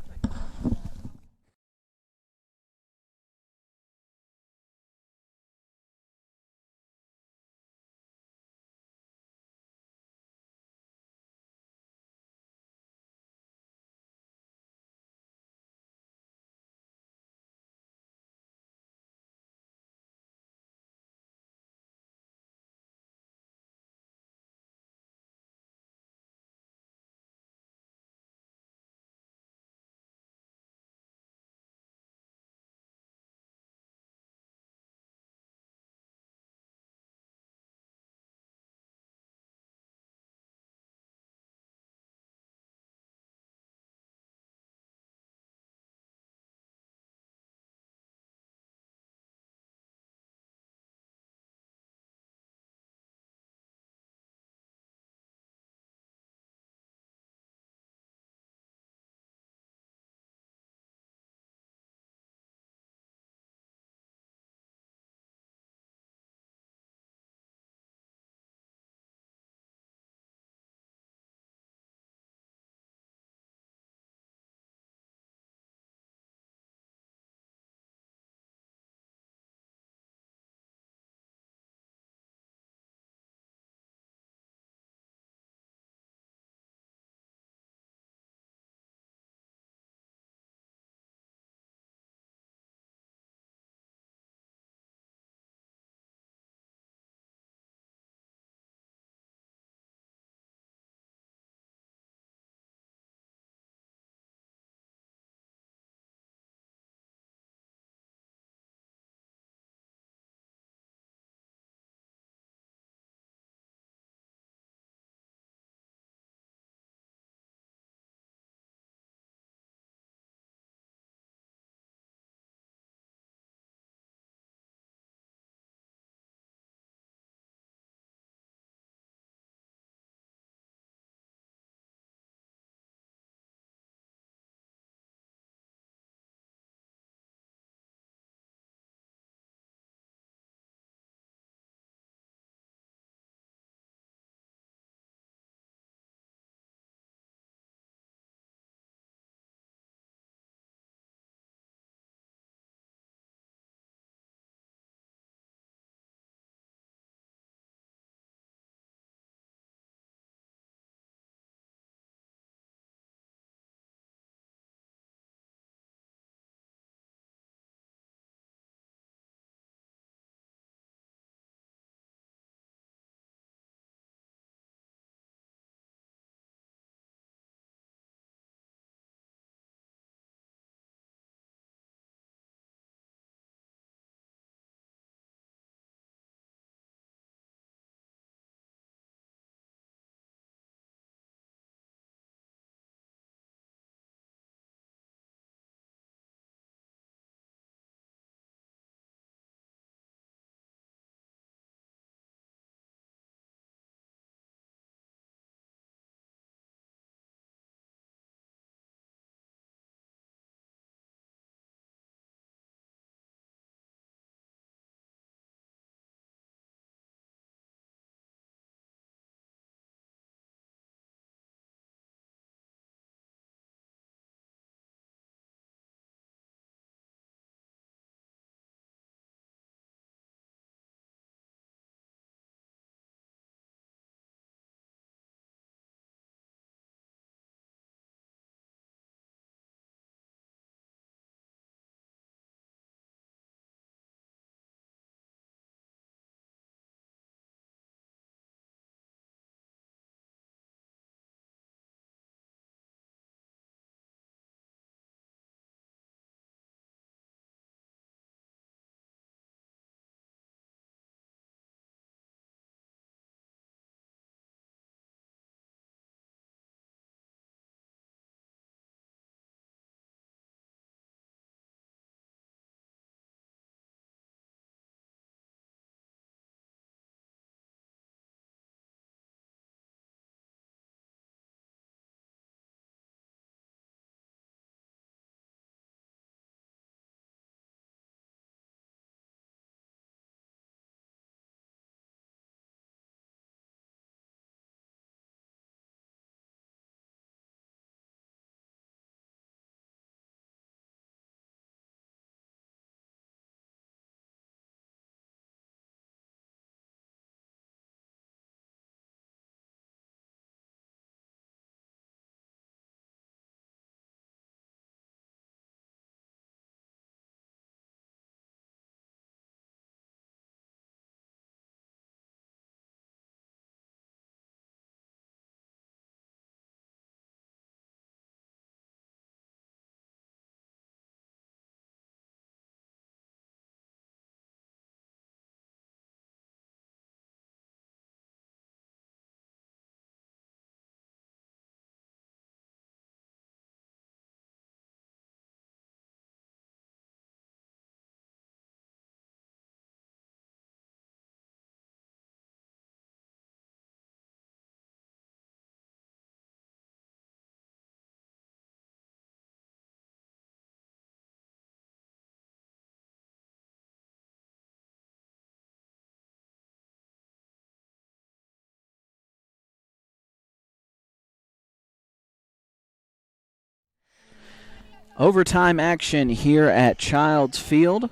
Overtime action here at Childs Field.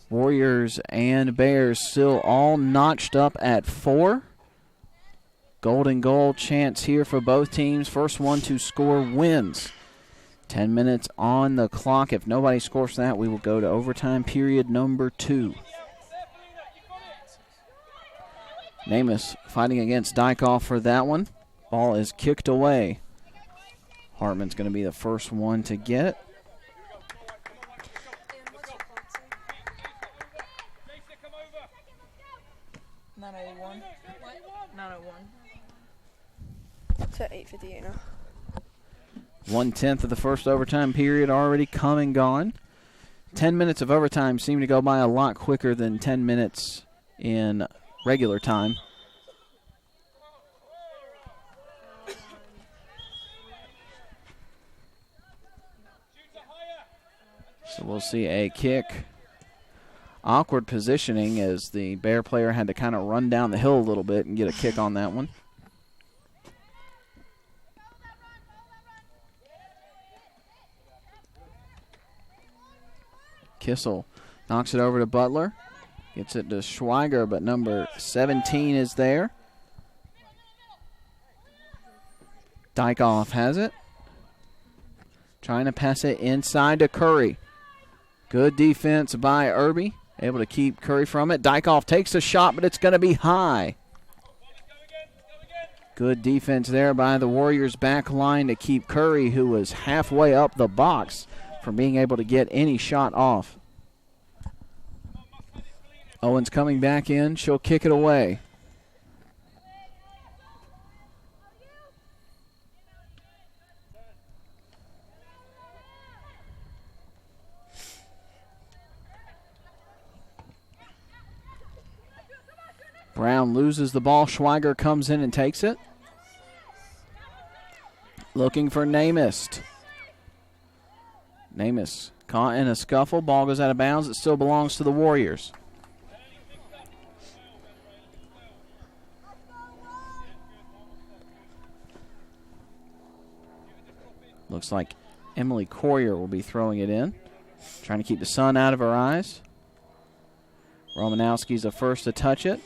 Warriors and Bears still all notched up at 4. Golden goal chance here for both teams. First one to score wins. 10 minutes on the clock. If nobody scores that, we will go to overtime period number 2. Namath fighting against Dykoff for that one. Ball is kicked away. Hartman's going to be the first one to get it. It's at 8:58 now. 1/10 of the first overtime period already come and gone. 10 minutes of overtime seem to go by a lot quicker than 10 minutes in regular time. So we'll see a kick. Awkward positioning as the Bear player had to kind of run down the hill a little bit and get a kick on that one. Kissel knocks it over to Butler. Gets it to Schweiger, but number 17 is there. Dykoff has it. Trying to pass it inside to Curry. Good defense by Irby. Able to keep Curry from it. Dykoff takes a shot, but it's going to be high. Good defense there by the Warriors back line to keep Curry, who was halfway up the box, from being able to get any shot off. Owens coming back in. She'll kick it away. Brown loses the ball. Schweiger comes in and takes it. Looking for Namath. Namath caught in a scuffle. Ball goes out of bounds. It still belongs to the Warriors. Looks like Emily Courier will be throwing it in. Trying to keep the sun out of her eyes. Romanowski's the first to touch it.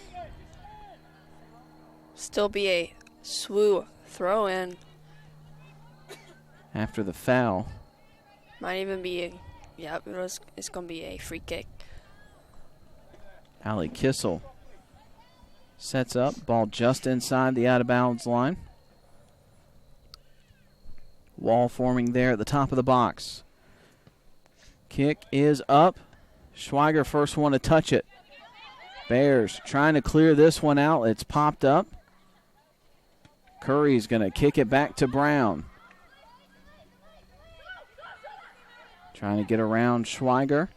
Still be a SWU throw-in. After the foul. Might even be a, it's going to be a free kick. Allie Kissel sets up. Ball just inside the out-of-bounds line. Wall forming there at the top of the box. Kick is up. Schweiger first one to touch it. Bears trying to clear this one out. It's popped up. Curry's going to kick it back to Brown. Trying to get around Schweiger.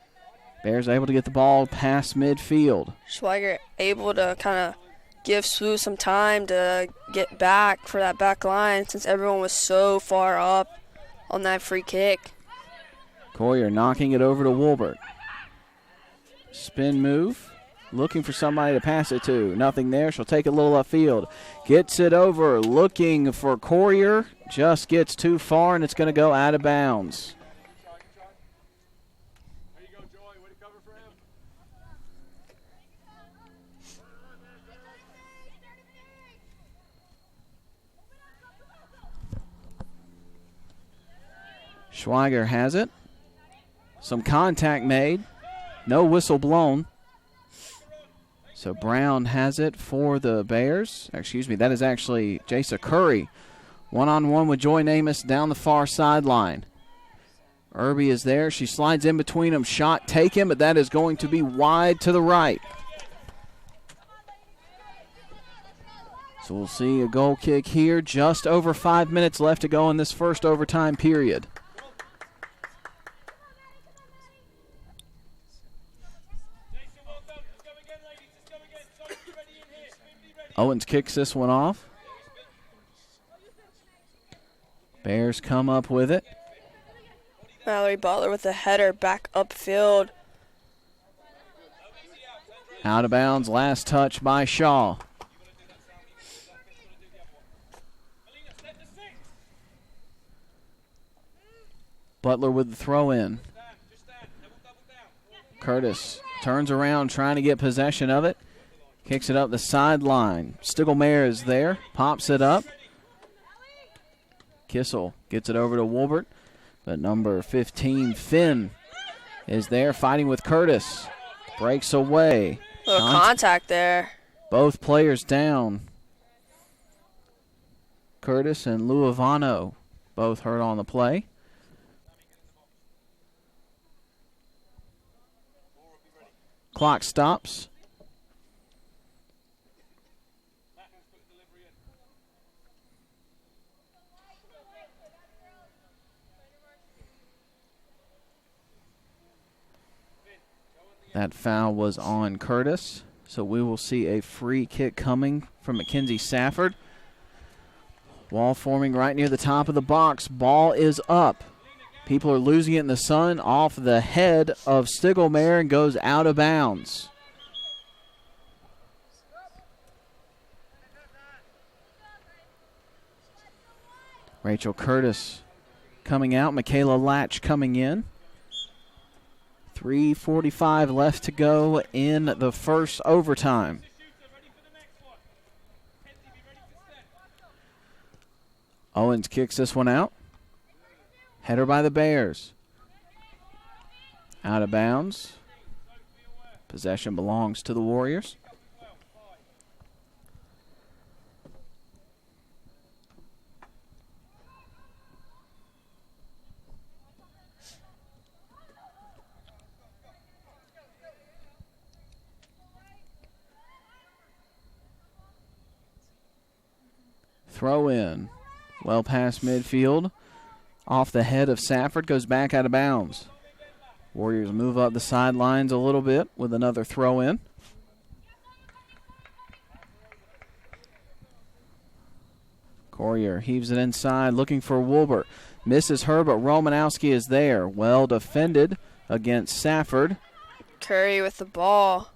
Bears able to get the ball past midfield. Schweiger able to kind of give SWU some time to get back for that back line since everyone was so far up on that free kick. Courier knocking it over to Wolbert. Spin move. Looking for somebody to pass it to. Nothing there. She'll take it a little upfield. Gets it over. Looking for Courier. Just gets too far, and it's going to go out of bounds. There you go, Joy. Way to cover for him. Schweiger has it. Some contact made. No whistle blown. So Brown has it for the Bears. Excuse me, that is actually Jasa Curry. One-on-one with Joy Namath down the far sideline. Irby is there. She slides in between them. Shot taken, but that is going to be wide to the right. So we'll see a goal kick here. Just over 5 minutes left to go in this first overtime period. Owens kicks this one off. Bears come up with it. Mallory Butler with a header back upfield. Out of bounds, last touch by Shaw. Butler with the throw in. Curtis turns around trying to get possession of it. Kicks it up the sideline. Stiglmaier is there. Pops it up. Kissel gets it over to Wolbert. But number 15, Finn, is there fighting with Curtis. Breaks away. Little contact there. Both players down. Curtis and Luovano both hurt on the play. Clock stops. That foul was on Curtis, so we will see a free kick coming from Mackenzie Safford. Wall forming right near the top of the box. Ball is up. People are losing it in the sun. Off the head of Stiglmaier and goes out of bounds. Rachel Curtis coming out. Michaela Latch coming in. 3:45 left to go in the first overtime. Owens kicks this one out. Header by the Bears. Out of bounds. Possession belongs to the Warriors. Throw in. Well past midfield. Off the head of Safford. Goes back out of bounds. Warriors move up the sidelines a little bit with another throw in. Corrier heaves it inside looking for Wolbert. Misses her, but Romanowski is there. Well defended against Safford. Curry with the ball.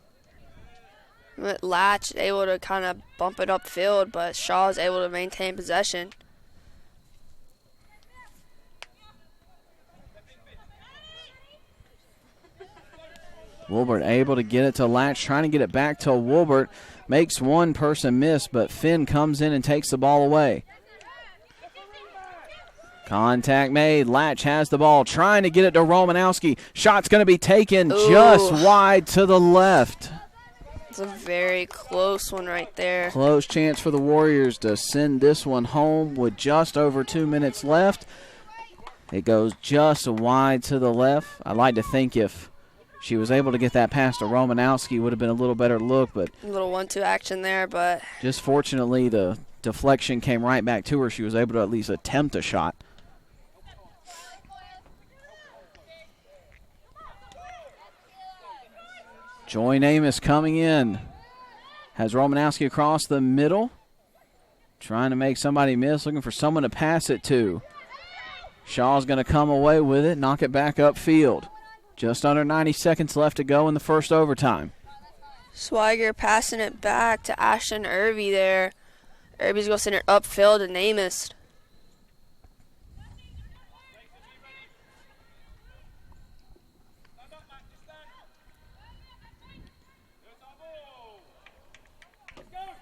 Latch able to kind of bump it upfield, but Shaw is able to maintain possession. Wolbert able to get it to Latch, trying to get it back to Wolbert. Makes one person miss, but Finn comes in and takes the ball away. Contact made. Latch has the ball, trying to get it to Romanowski. Shot's going to be taken just wide to the left. It's a very close one right there. Close chance for the Warriors to send this one home with just over 2 minutes left. It goes just wide to the left. I'd like to think if she was able to get that pass to Romanowski, would have been a little better look, but A little 1-2 action there, but just fortunately the deflection came right back to her. She was able to at least attempt a shot. Joy Amos coming in. Has Romanowski across the middle. Trying to make somebody miss, looking for someone to pass it to. Shaw's going to come away with it, knock it back upfield. Just under 90 seconds left to go in the first overtime. Swiger passing it back to Ashton Irby there. Irby's going to send it upfield to Amos.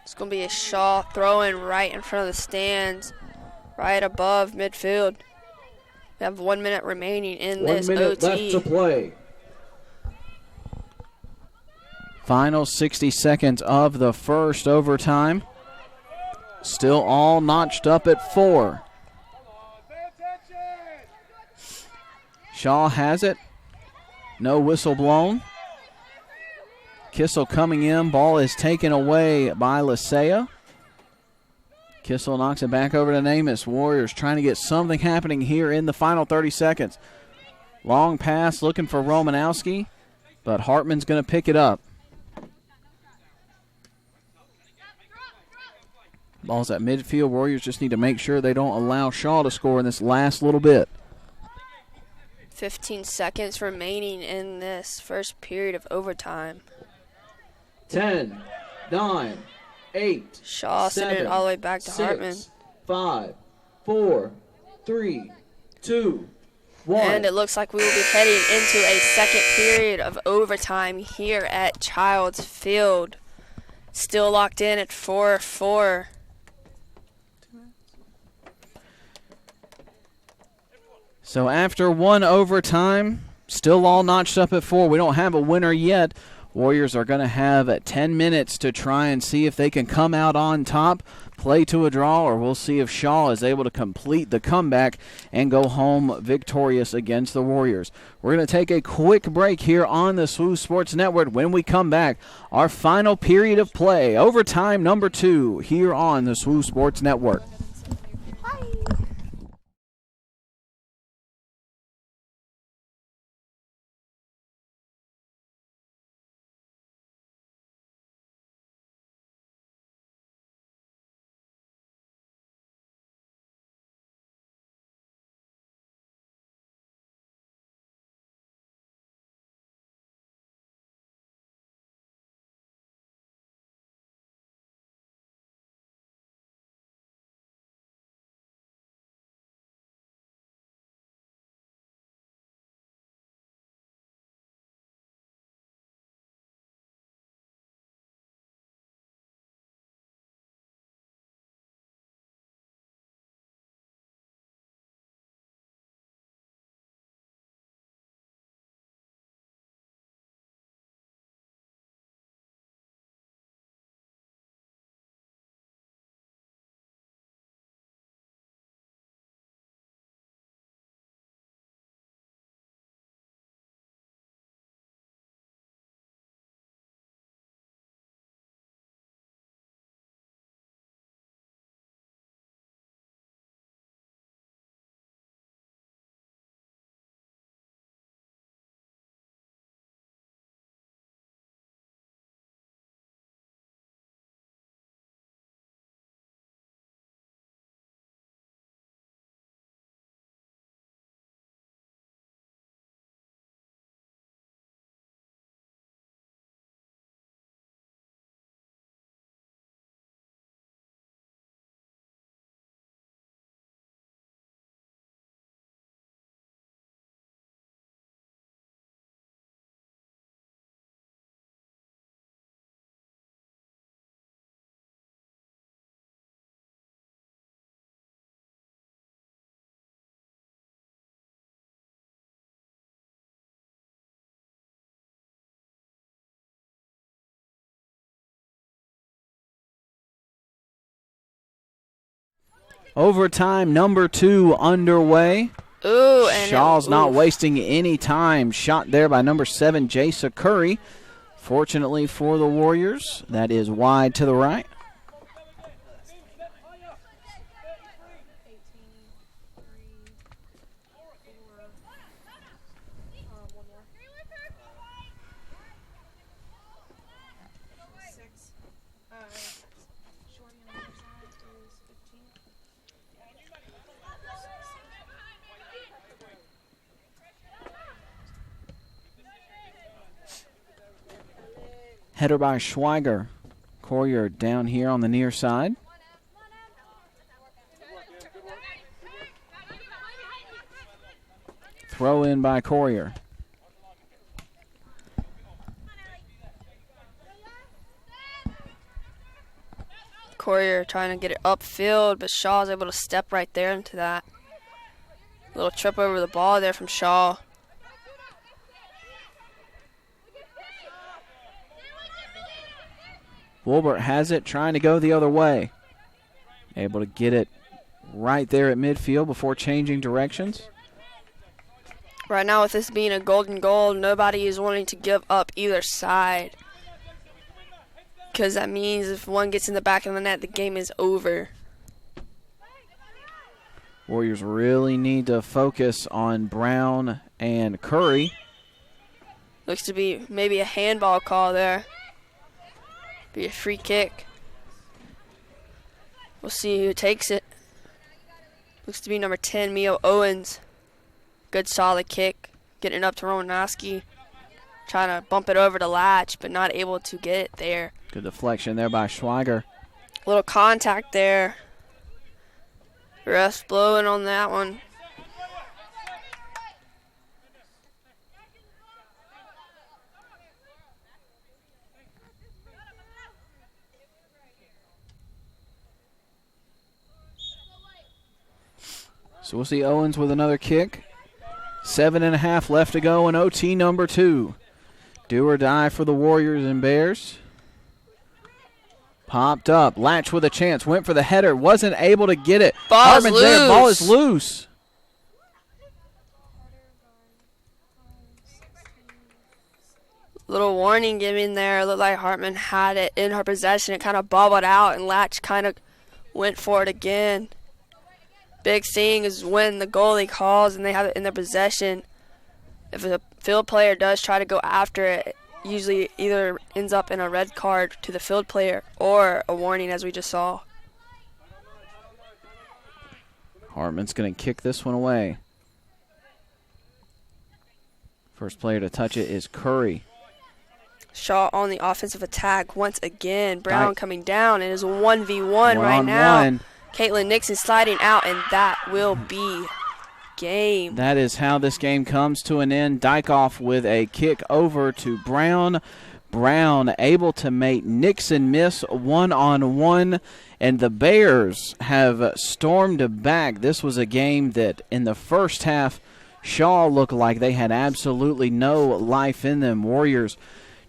It's going to be a Shaw throw-in right in front of the stands, right above midfield. We have 1 minute remaining in this 1 minute OT. left to play. Final 60 seconds of the first overtime. Still all notched up at 4. Shaw has it. No whistle blown. Kissel coming in. Ball is taken away by Lisea. Kissel knocks it back over to Namus. Warriors trying to get something happening here in the final 30 seconds. Long pass looking for Romanowski, but Hartman's going to pick it up. Ball's at midfield. Warriors just need to make sure they don't allow Shaw to score in this last little bit. 15 seconds remaining in this first period of overtime. 10, 9, 8, Shaw sending it all the way back to 6, Hartman. 5, 4, 3, 2, And it looks like we will be heading into a second period of overtime here at Childs Field. Still locked in at 4-4. So after one overtime, still all notched up at 4. We don't have a winner yet. Warriors are going to have 10 minutes to try and see if they can come out on top, play to a draw, or we'll see if Shaw is able to complete the comeback and go home victorious against the Warriors. We're going to take a quick break here on the SWU Sports Network. When we come back, our final period of play, overtime number 2, here on the SWU Sports Network. Overtime number 2 underway. Ooh, and Shaw's not wasting any time. Shot there by number 7, Jasa Curry. Fortunately for the Warriors, that is wide to the right. Header by Schweiger. Courier down here on the near side. Throw in by Courier. Courier trying to get it upfield, but Shaw's able to step right there into that. Little trip over the ball there from Shaw. Wilbert has it, trying to go the other way. Able to get it right there at midfield before changing directions. Right now, with this being a golden goal, nobody is wanting to give up either side. Because that means if one gets in the back of the net, the game is over. Warriors really need to focus on Brown and Curry. Looks to be maybe a handball call there. Be a free kick. We'll see who takes it. Looks to be number 10, Mio Owens. Good solid kick. Getting it up to Romanowski. Trying to bump it over to Latch, but not able to get it there. Good deflection there by Schweiger. A little contact there. Ref's blowing on that one. So we'll see Owens with another kick. 7.5 left to go in OT number 2. Do or die for the Warriors and Bears. Popped up. Latch with a chance. Went for the header. Wasn't able to get it. Ball's Hartman's there. Ball is loose. loose. Little warning given there. Looked like Hartman had it in her possession. It kind of bobbled out, and Latch kind of went for it again. Big thing is when the goalie calls and they have it in their possession, if a field player does try to go after it, usually either ends up in a red card to the field player or a warning, as we just saw. Hartman's going to kick this one away. First player to touch it is Curry. Shaw on the offensive attack once again. Brown coming down. It is a 1v1 right now. One. Caitlin Nixon sliding out, and that will be game. That is how this game comes to an end. Dykoff with a kick over to Brown. Brown able to make Nixon miss one-on-one, and the Bears have stormed back. This was a game that in the first half, Shaw looked like they had absolutely no life in them. Warriors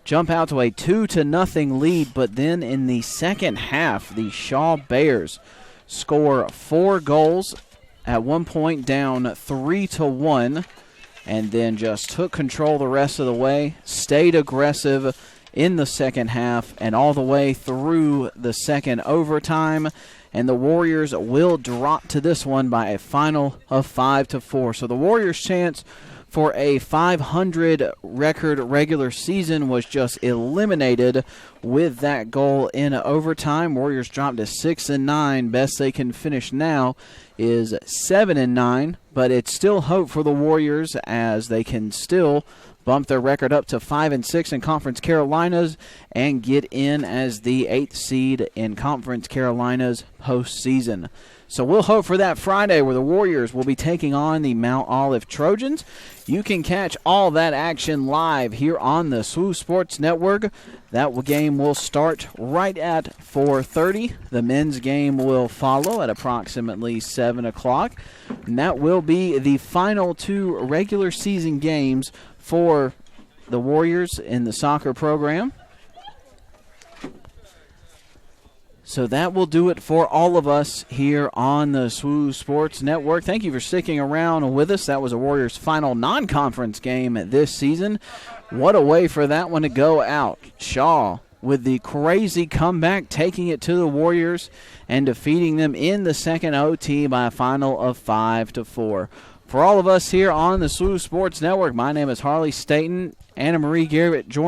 jump out to a 2-0 lead, but then in the second half, the Shaw Bears score 4 goals, at one point down 3-1, and then just took control the rest of the way, stayed aggressive in the second half and all the way through the second overtime, and the Warriors will drop to this one by a final of 5-4. So the Warriors' chance for a 500 record regular season was just eliminated with that goal in overtime. Warriors dropped to 6-9. Best they can finish now is 7-9, but it's still hope for the Warriors as they can still bump their record up to 5-6 in Conference Carolinas and get in as the 8th seed in Conference Carolinas postseason. So we'll hope for that Friday where the Warriors will be taking on the Mount Olive Trojans. You can catch all that action live here on the SWU Sports Network. That game will start right at 4:30. The men's game will follow at approximately 7 o'clock. And that will be the final 2 regular season games for the Warriors in the soccer program. So that will do it for all of us here on the SWU Sports Network. Thank you for sticking around with us. That was a Warriors' final non-conference game this season. What a way for that one to go out. Shaw with the crazy comeback, taking it to the Warriors and defeating them in the second OT by a final of 5-4. For all of us here on the SWU Sports Network, my name is Harley Staten. Anna Marie Garrett joined